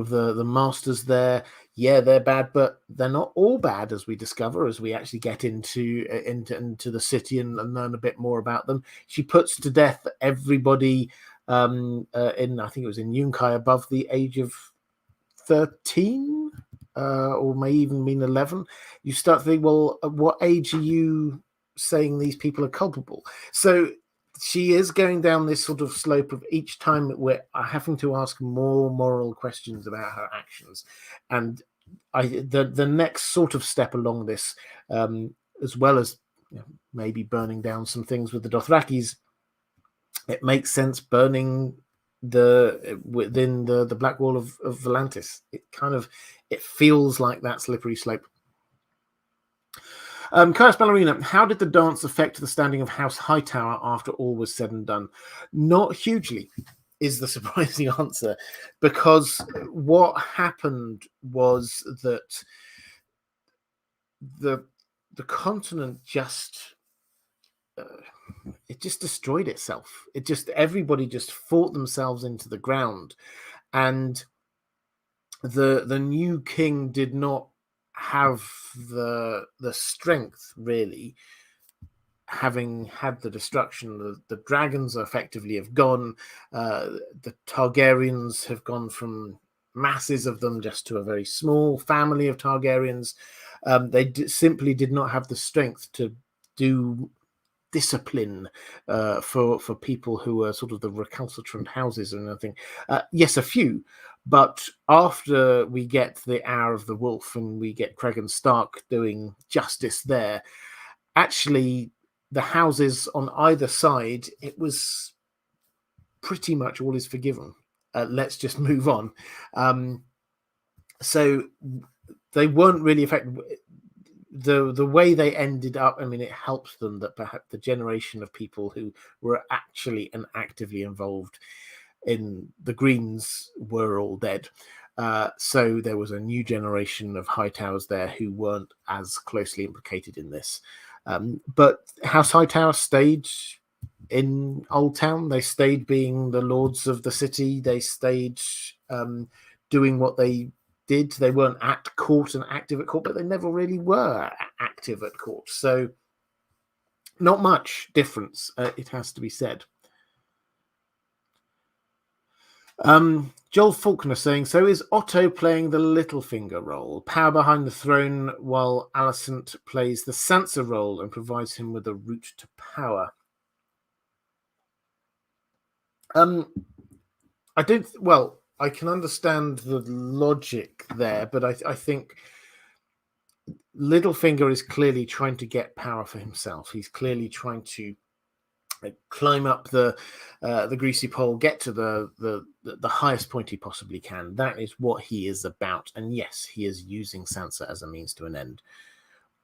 of the masters there. Yeah, they're bad, but they're not all bad, as we discover as we actually get into the city and learn a bit more about them. She puts to death everybody in, I think it was in Yunkai, above the age of 13, or may even mean 11. You start to think, well, at what age are you saying these people are culpable? So she is going down this sort of slope of each time that we're having to ask more moral questions about her actions. And the next sort of step along this, as well as maybe burning down some things with the Dothrakis, it makes sense burning within the Black Wall of Volantis. It feels like that slippery slope. Caius Ballerina, how did the dance affect the standing of House Hightower after all was said and done? Not hugely, is the surprising answer, because what happened was that the continent just it just destroyed itself. Everybody just fought themselves into the ground, and the new king did not have the strength, really, having had the destruction. The dragons effectively have gone. The Targaryens have gone from masses of them just to a very small family of Targaryens. They simply did not have the strength to do discipline for people who were sort of the recalcitrant houses and everything. Yes, a few, but after we get the Hour of the Wolf and we get Cregan Stark doing justice there, actually the houses on either side, it was pretty much all is forgiven. Let's just move on. So they weren't really affected. The way they ended up, I mean, it helps them that perhaps the generation of people who were actually and actively involved in the Greens were all dead. So there was a new generation of Hightowers there who weren't as closely implicated in this. But House Hightower stayed in Old Town. They stayed being the lords of the city. They stayed doing what they did. They weren't at court and active at court, but they never really were active at court. So not much difference, it has to be said. Joel Faulkner saying, so is Otto playing the Littlefinger role, power behind the throne, while Alicent plays the Sansa role and provides him with a route to power? I don't. Well, I can understand the logic there, but I think Littlefinger is clearly trying to get power for himself. He's clearly trying to climb up the greasy pole, get to the highest point he possibly can. That is what he is about. And yes, he is using Sansa as a means to an end.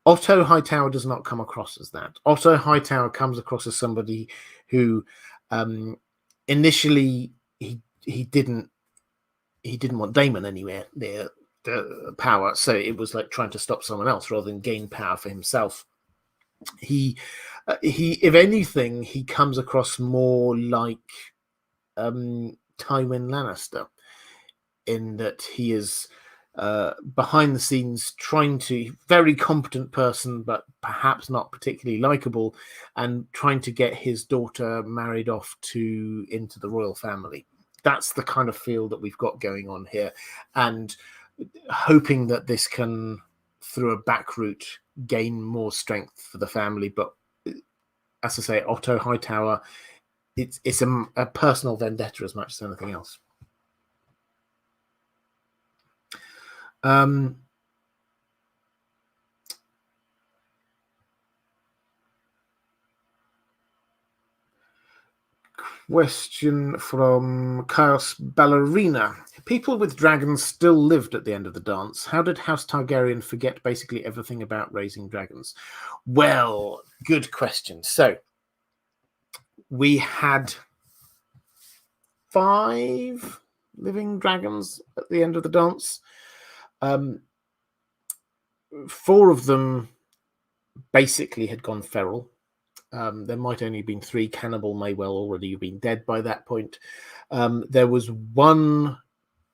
Otto Hightower does not come across as that. Otto Hightower comes across as somebody who initially he didn't want Daemon anywhere near the power, so it was like trying to stop someone else rather than gain power for himself. He if anything, he comes across more like Tywin Lannister, in that he is behind the scenes trying to, very competent person, but perhaps not particularly likable, and trying to get his daughter married off into the royal family. That's the kind of feel that we've got going on here, and hoping that this can, through a back route, gain more strength for the family. But as I say, Otto Hightower, it's a personal vendetta as much as anything else. Question from Chaos Ballerina. People with dragons still lived at the end of the dance. How did House Targaryen forget basically everything about raising dragons? Well, good question. So we had 5 living dragons at the end of the dance. 4 of them basically had gone feral. There might only have been 3. Cannibal may well already have been dead by that point. There was 1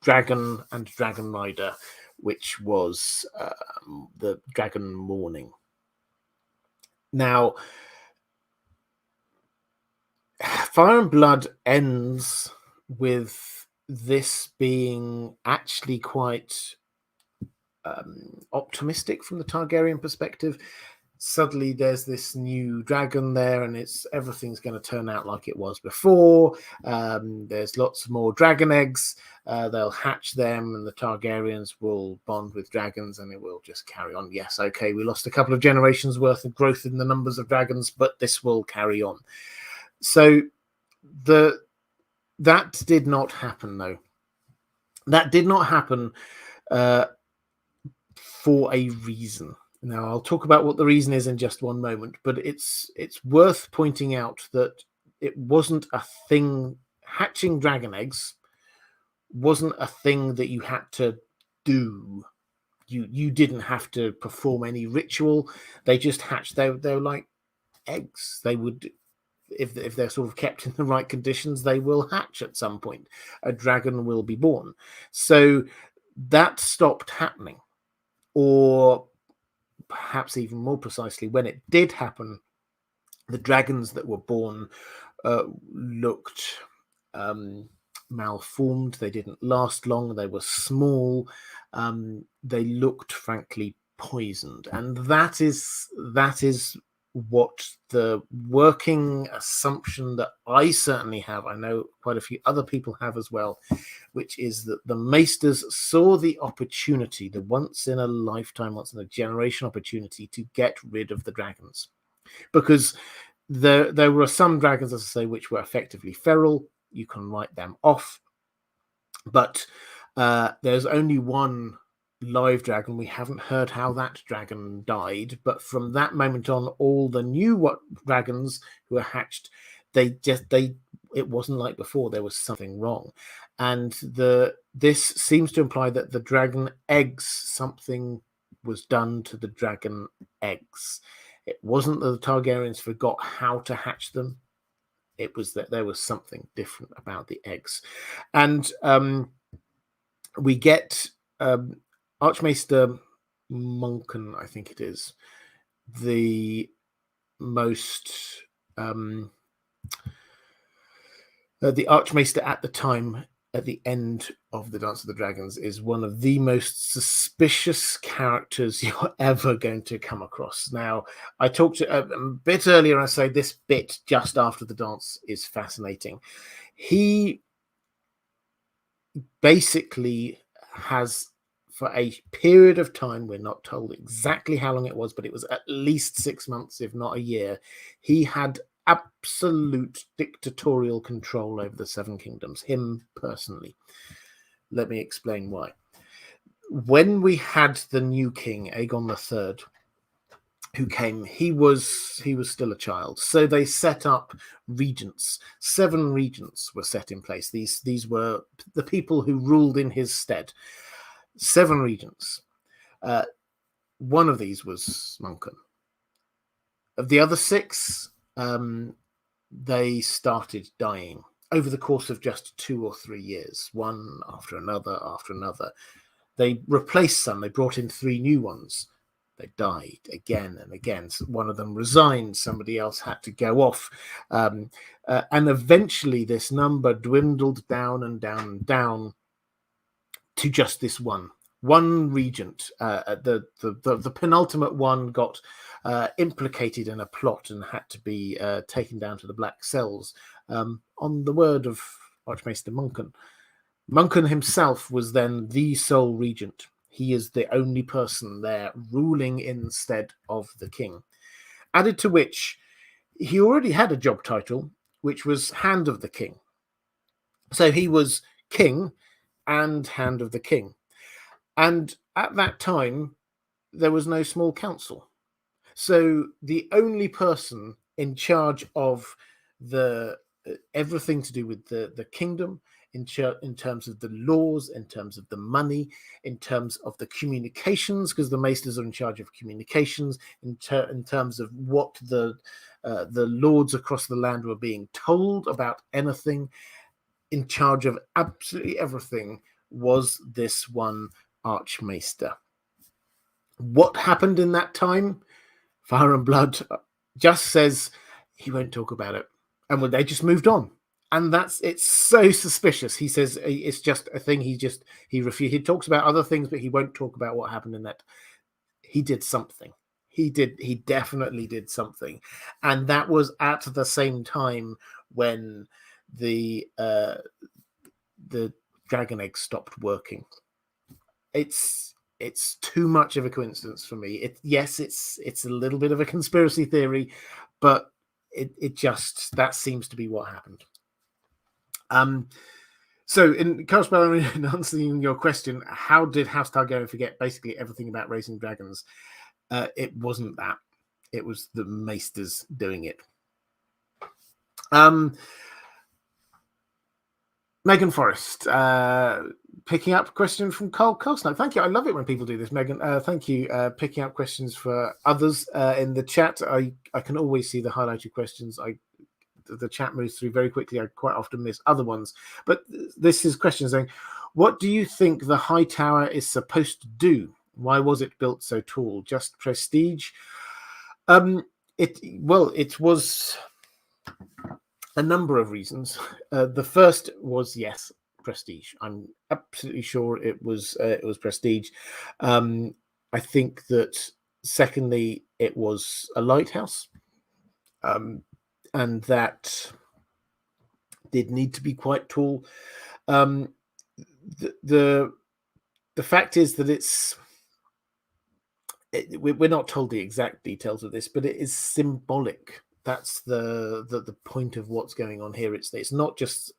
dragon and dragon rider, which was the dragon mourning. Now, Fire and Blood ends with this being actually quite optimistic from the Targaryen perspective. Suddenly there's this new dragon there, and everything's going to turn out like it was before. There's lots more dragon eggs. They'll hatch them, and the Targaryens will bond with dragons, and it will just carry on. Yes, okay, we lost a couple of generations worth of growth in the numbers of dragons, but this will carry on. So that did not happen, though. That did not happen for a reason. Now, I'll talk about what the reason is in just one moment, but it's worth pointing out that it wasn't a thing. Hatching dragon eggs wasn't a thing that you had to do. You didn't have to perform any ritual. They just hatched. They were like eggs. if they're sort of kept in the right conditions, they will hatch at some point. A dragon will be born. So that stopped happening, or perhaps even more precisely, when it did happen, the dragons that were born looked malformed. They didn't last long. They were small. They looked, frankly, poisoned, and that is what the working assumption that I certainly have, I know quite a few other people have as well, which is that the Maesters saw the opportunity, the once in a lifetime, once in a generation opportunity, to get rid of the dragons, because there were some dragons, as I say, which were effectively feral. You can write them off, but there's only one live dragon. We haven't heard how that dragon died, but from that moment on, all the new dragons who were hatched, it wasn't like before. There was something wrong, and this seems to imply that the dragon eggs, something was done to the dragon eggs. It wasn't that the Targaryens forgot how to hatch them. It was that there was something different about the eggs. And we get Archmaester Monken, I think it is, the most... the Archmaester at the time, at the end of the Dance of the Dragons, is one of the most suspicious characters you're ever going to come across. Now, I talked a bit earlier, I say this bit just after the dance is fascinating. He basically has, for a period of time, we're not told exactly how long it was, but it was at least 6 months, if not a year, he had absolute dictatorial control over the Seven Kingdoms, him personally. Let me explain why. When we had the new king, Aegon III, who came, he was still a child. So they set up regents. 7 regents were set in place. These were the people who ruled in his stead. 7 regents. One of these was Monken. Of the other 6, they started dying over the course of just 2 or 3 years, one after another after another. They replaced some. They brought in 3 new ones. They died again and again. So one of them resigned. Somebody else had to go off. And eventually this number dwindled down and down and down to just this one regent. The penultimate one got implicated in a plot and had to be taken down to the Black Cells. On the word of Archmaester Monken. Monken himself was then the sole regent. He is the only person there ruling instead of the king. Added to which, he already had a job title, which was Hand of the King. So he was king and Hand of the King. And at that time, there was no small council. So the only person in charge of everything to do with the kingdom, in terms of the laws, in terms of the money, in terms of the communications, because the Maesters are in charge of communications, in terms of what the lords across the land were being told about anything, in charge of absolutely everything, was this one Archmaester. What happened in that time? Fire and Blood just says he won't talk about it. And when they just moved on. And it's so suspicious. He says it's just a thing. He talks about other things, but he won't talk about what happened in that. He did something. He definitely did something. And that was at the same time when the dragon egg stopped working. It's too much of a coincidence for me. It's a little bit of a conspiracy theory, but that seems to be what happened. So in answering your question, how did House Targaryen forget basically everything about raising dragons? It wasn't that. It was the Maesters doing it. Megan Forrest, picking up question from Carl Costner. Thank you. I love it when people do this, Megan. Thank you. Picking up questions for others in the chat. I can always see the highlighted questions. I the chat moves through very quickly. I quite often miss other ones. But this is a question saying, what do you think the high tower is supposed to do? Why was it built so tall? Just prestige? It was a number of reasons. The first was, yes, prestige. I'm absolutely sure it was prestige. I think that secondly, it was a lighthouse, and that did need to be quite tall. The fact is that we're not told the exact details of this, but it is symbolic. That's the point of what's going on here. It's not just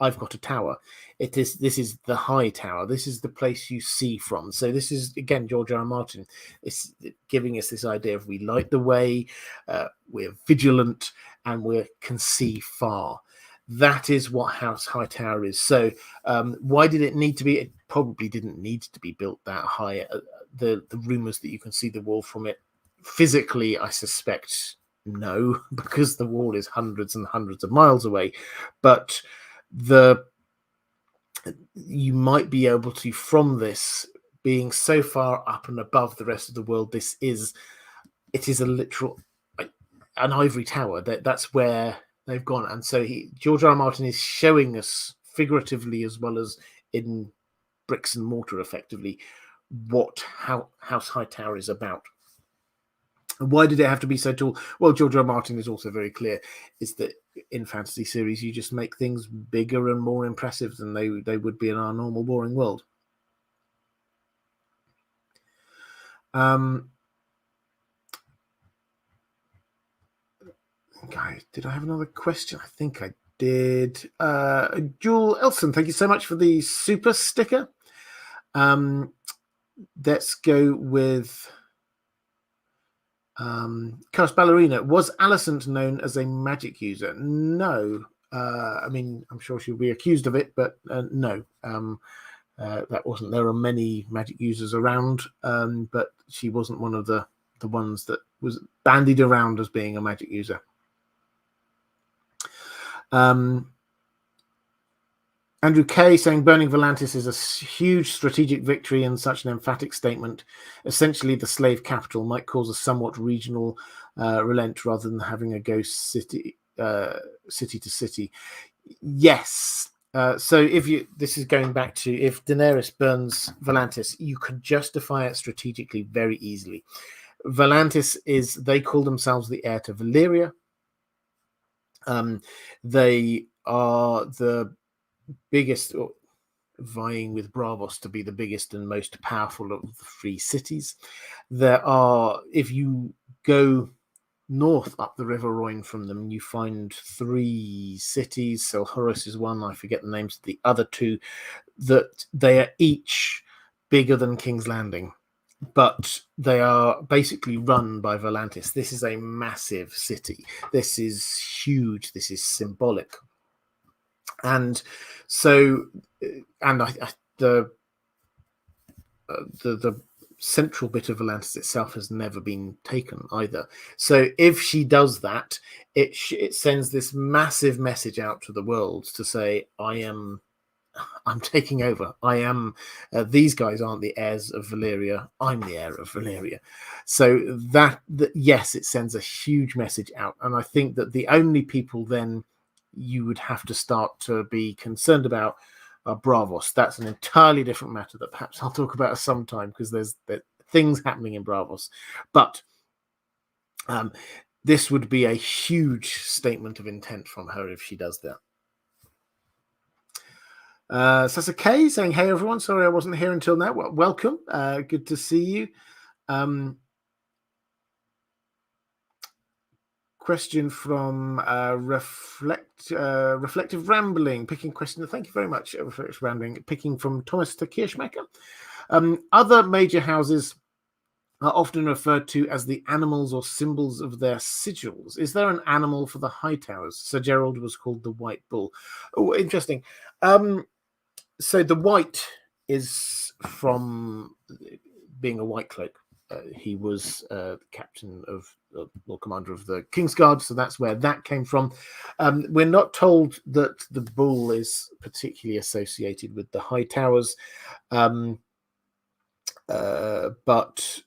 I've got a tower. This is the high tower. This is the place you see from. So this is again George R. R. Martin. It's giving us this idea of we light the way, we're vigilant, and we can see far. That is what House Hightower is. So why did it need to be? It probably didn't need to be built that high. The rumours that you can see the wall from it physically, I suspect no, because the wall is hundreds and hundreds of miles away. But you might be able to, from this being so far up and above the rest of the world, it is a literal an ivory tower. That's where they've gone. And so George R. R. Martin is showing us figuratively as well as in bricks and mortar, effectively, how House Hightower is about. Why did it have to be so tall? Well, George R. R. Martin is also very clear, is that in fantasy series, you just make things bigger and more impressive than they would be in our normal boring world. Okay, did I have another question? I think I did. Jewel Elson, thank you so much for the super sticker. Let's go with Cast Ballerina. Was Alicent known as a magic user? No. I mean, I'm sure she'll be accused of it, but no. That wasn't. There are many magic users around, but she wasn't one of the ones that was bandied around as being a magic user. Andrew Kay saying burning Volantis is a huge strategic victory and such an emphatic statement. Essentially, the slave capital might cause a somewhat regional relent rather than having a ghost city to city. Yes. So this is going back to if Daenerys burns Volantis, you can justify it strategically very easily. Volantis they call themselves the heir to Valyria. They are the biggest, vying with Braavos to be the biggest and most powerful of the free cities. There are, if you go north up the River Royne from them, you find 3 cities. Selhurus is one, I forget the names of the other 2, that they are each bigger than King's Landing, but they are basically run by Volantis. This is a massive city. This is huge. This is symbolic. And so, the central bit of Volantis itself has never been taken either. So if she does that, it sends this massive message out to the world to say, I'm taking over. I am. These guys aren't the heirs of Valyria. I'm the heir of Valyria. So that yes, it sends a huge message out. And I think that the only people then you would have to start to be concerned about are Braavos. That's an entirely different matter that perhaps I'll talk about sometime, because there's things happening in Braavos. But this would be a huge statement of intent from her if she does that. Sasa K saying, hey everyone, sorry I wasn't here until now. Well, welcome. Good to see you. Question from Reflective Rambling, picking question. Thank you very much, Reflective Rambling, picking from Thomas to Kirschmacher. Other major houses are often referred to as the animals or symbols of their sigils. Is there an animal for the Hightowers? Sir Gerald was called the White Bull. Oh, interesting. So the white is from being a white cloak. he was captain of or commander of the Kingsguard, so that's where that came from. We're not told that the bull is particularly associated with the Hightowers, but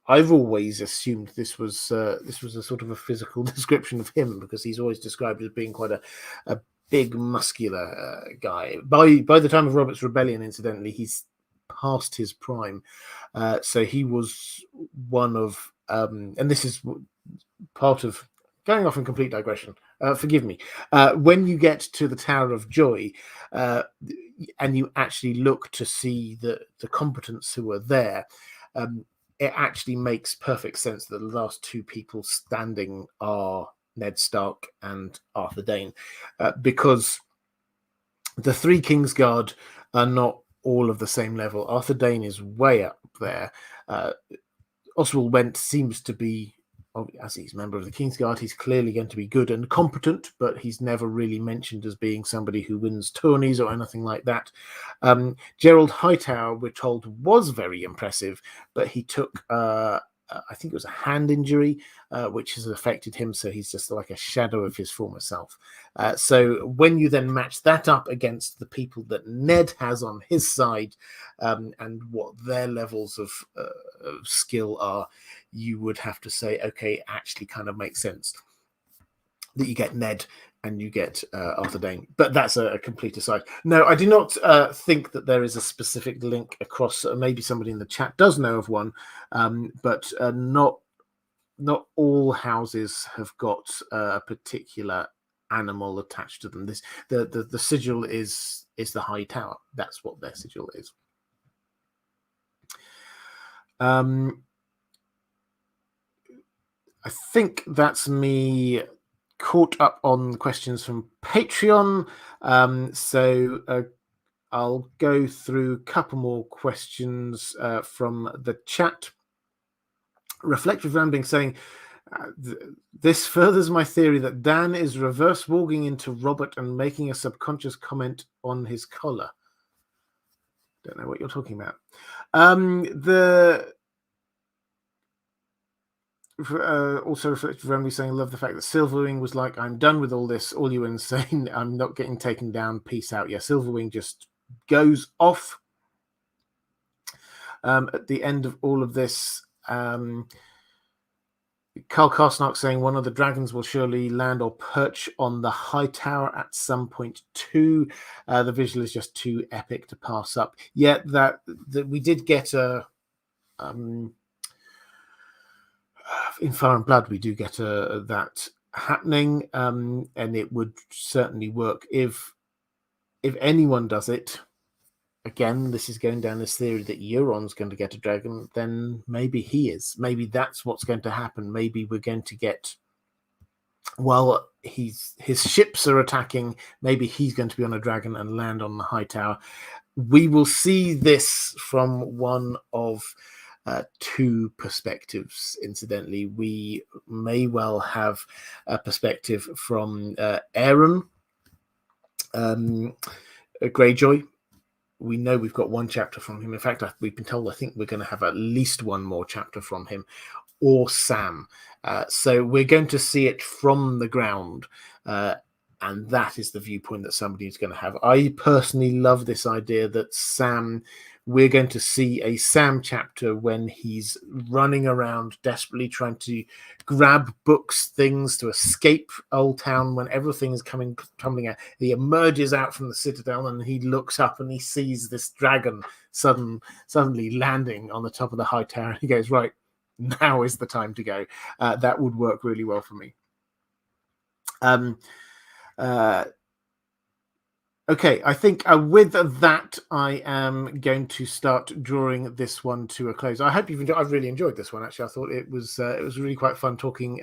I've always assumed this was a sort of a physical description of him, because he's always described as being quite a big, muscular guy. By the time of Robert's Rebellion, incidentally, he's past his prime. So he was one of, and this is part of going off in complete digression. Forgive me. When you get to the Tower of Joy, and you actually look to see the combatants who are there, it actually makes perfect sense that the last two people standing are Ned Stark and Arthur Dayne, because the three Kingsguard are not all of the same level. Arthur Dayne is way up there. Oswald Went seems to be, as he's a member of the Kingsguard, he's clearly going to be good and competent, but he's never really mentioned as being somebody who wins tourneys or anything like that. Gerald Hightower, we're told, was very impressive, but he took, I think it was a hand injury, which has affected him, so he's just like a shadow of his former self. So when you then match that up against the people that Ned has on his side, and what their levels of skill are, you would have to say, okay, it actually kind of makes sense that you get Ned and you get Arthur Dayne. But that's a complete aside. No, I do not think that there is a specific link across. Maybe somebody in the chat does know of one, but not all houses have got a particular animal attached to them. The sigil is the Hightower. That's what their sigil is. I think that's me caught up on questions from Patreon. So I'll go through a couple more questions from the chat. Reflective Rambling saying, this furthers my theory that Dan is reverse walking into Robert and making a subconscious comment on his collar. Don't know what you're talking about. Also Reflective Rambling saying, I love the fact that Silverwing was like, I'm done with all this, all you insane, I'm not getting taken down, peace out. Yeah, Silverwing just goes off at the end of all of this. Carl Karsnark saying one of the dragons will surely land or perch on the Hightower at some point too. The visual is just too epic to pass up. Yet that we did get a in Fire and Blood, we do get that happening, and it would certainly work if anyone does it. Again, this is going down this theory that Euron's going to get a dragon, then maybe he is. Maybe that's what's going to happen. Maybe we're going to get, while his ships are attacking, maybe he's going to be on a dragon and land on the Hightower. We will see this from one of two perspectives, incidentally. We may well have a perspective from Aaron Greyjoy. We know we've got one chapter from him. In fact, we've been told, I think we're going to have at least one more chapter from him, or Sam. So we're going to see it from the ground, and that is the viewpoint that somebody is going to have. I personally love this idea that Sam, we're going to see a Sam chapter when he's running around desperately trying to grab books, things to escape Old Town when everything is tumbling out. He emerges out from the citadel and he looks up and he sees this dragon suddenly landing on the top of the Hightower, and he goes, right, now is the time to go. That would work really well for me. Okay, I think with that, I am going to start drawing this one to a close. I hope you've enjoyed. I've really enjoyed this one. Actually, I thought it was really quite fun talking.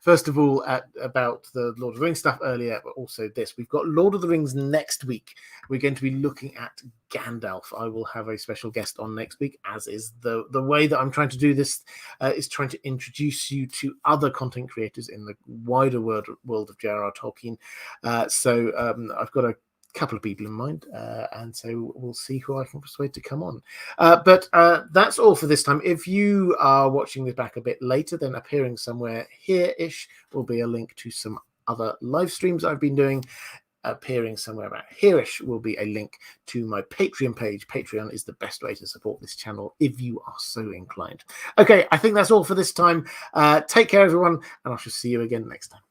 First of all, about the Lord of the Rings stuff earlier, but also this. We've got Lord of the Rings next week. We're going to be looking at Gandalf. I will have a special guest on next week, as is the way that I'm trying to do this is trying to introduce you to other content creators in the wider world of J.R.R. Tolkien. So I've got a couple of people in mind, and so we'll see who I can persuade to come on. But that's all for this time. If you are watching this back a bit later, then appearing somewhere here-ish will be a link to some other live streams I've been doing. Appearing somewhere about here-ish will be a link to my Patreon page. Patreon is the best way to support this channel if you are so inclined. Okay, I think that's all for this time. Take care, everyone, and I shall see you again next time.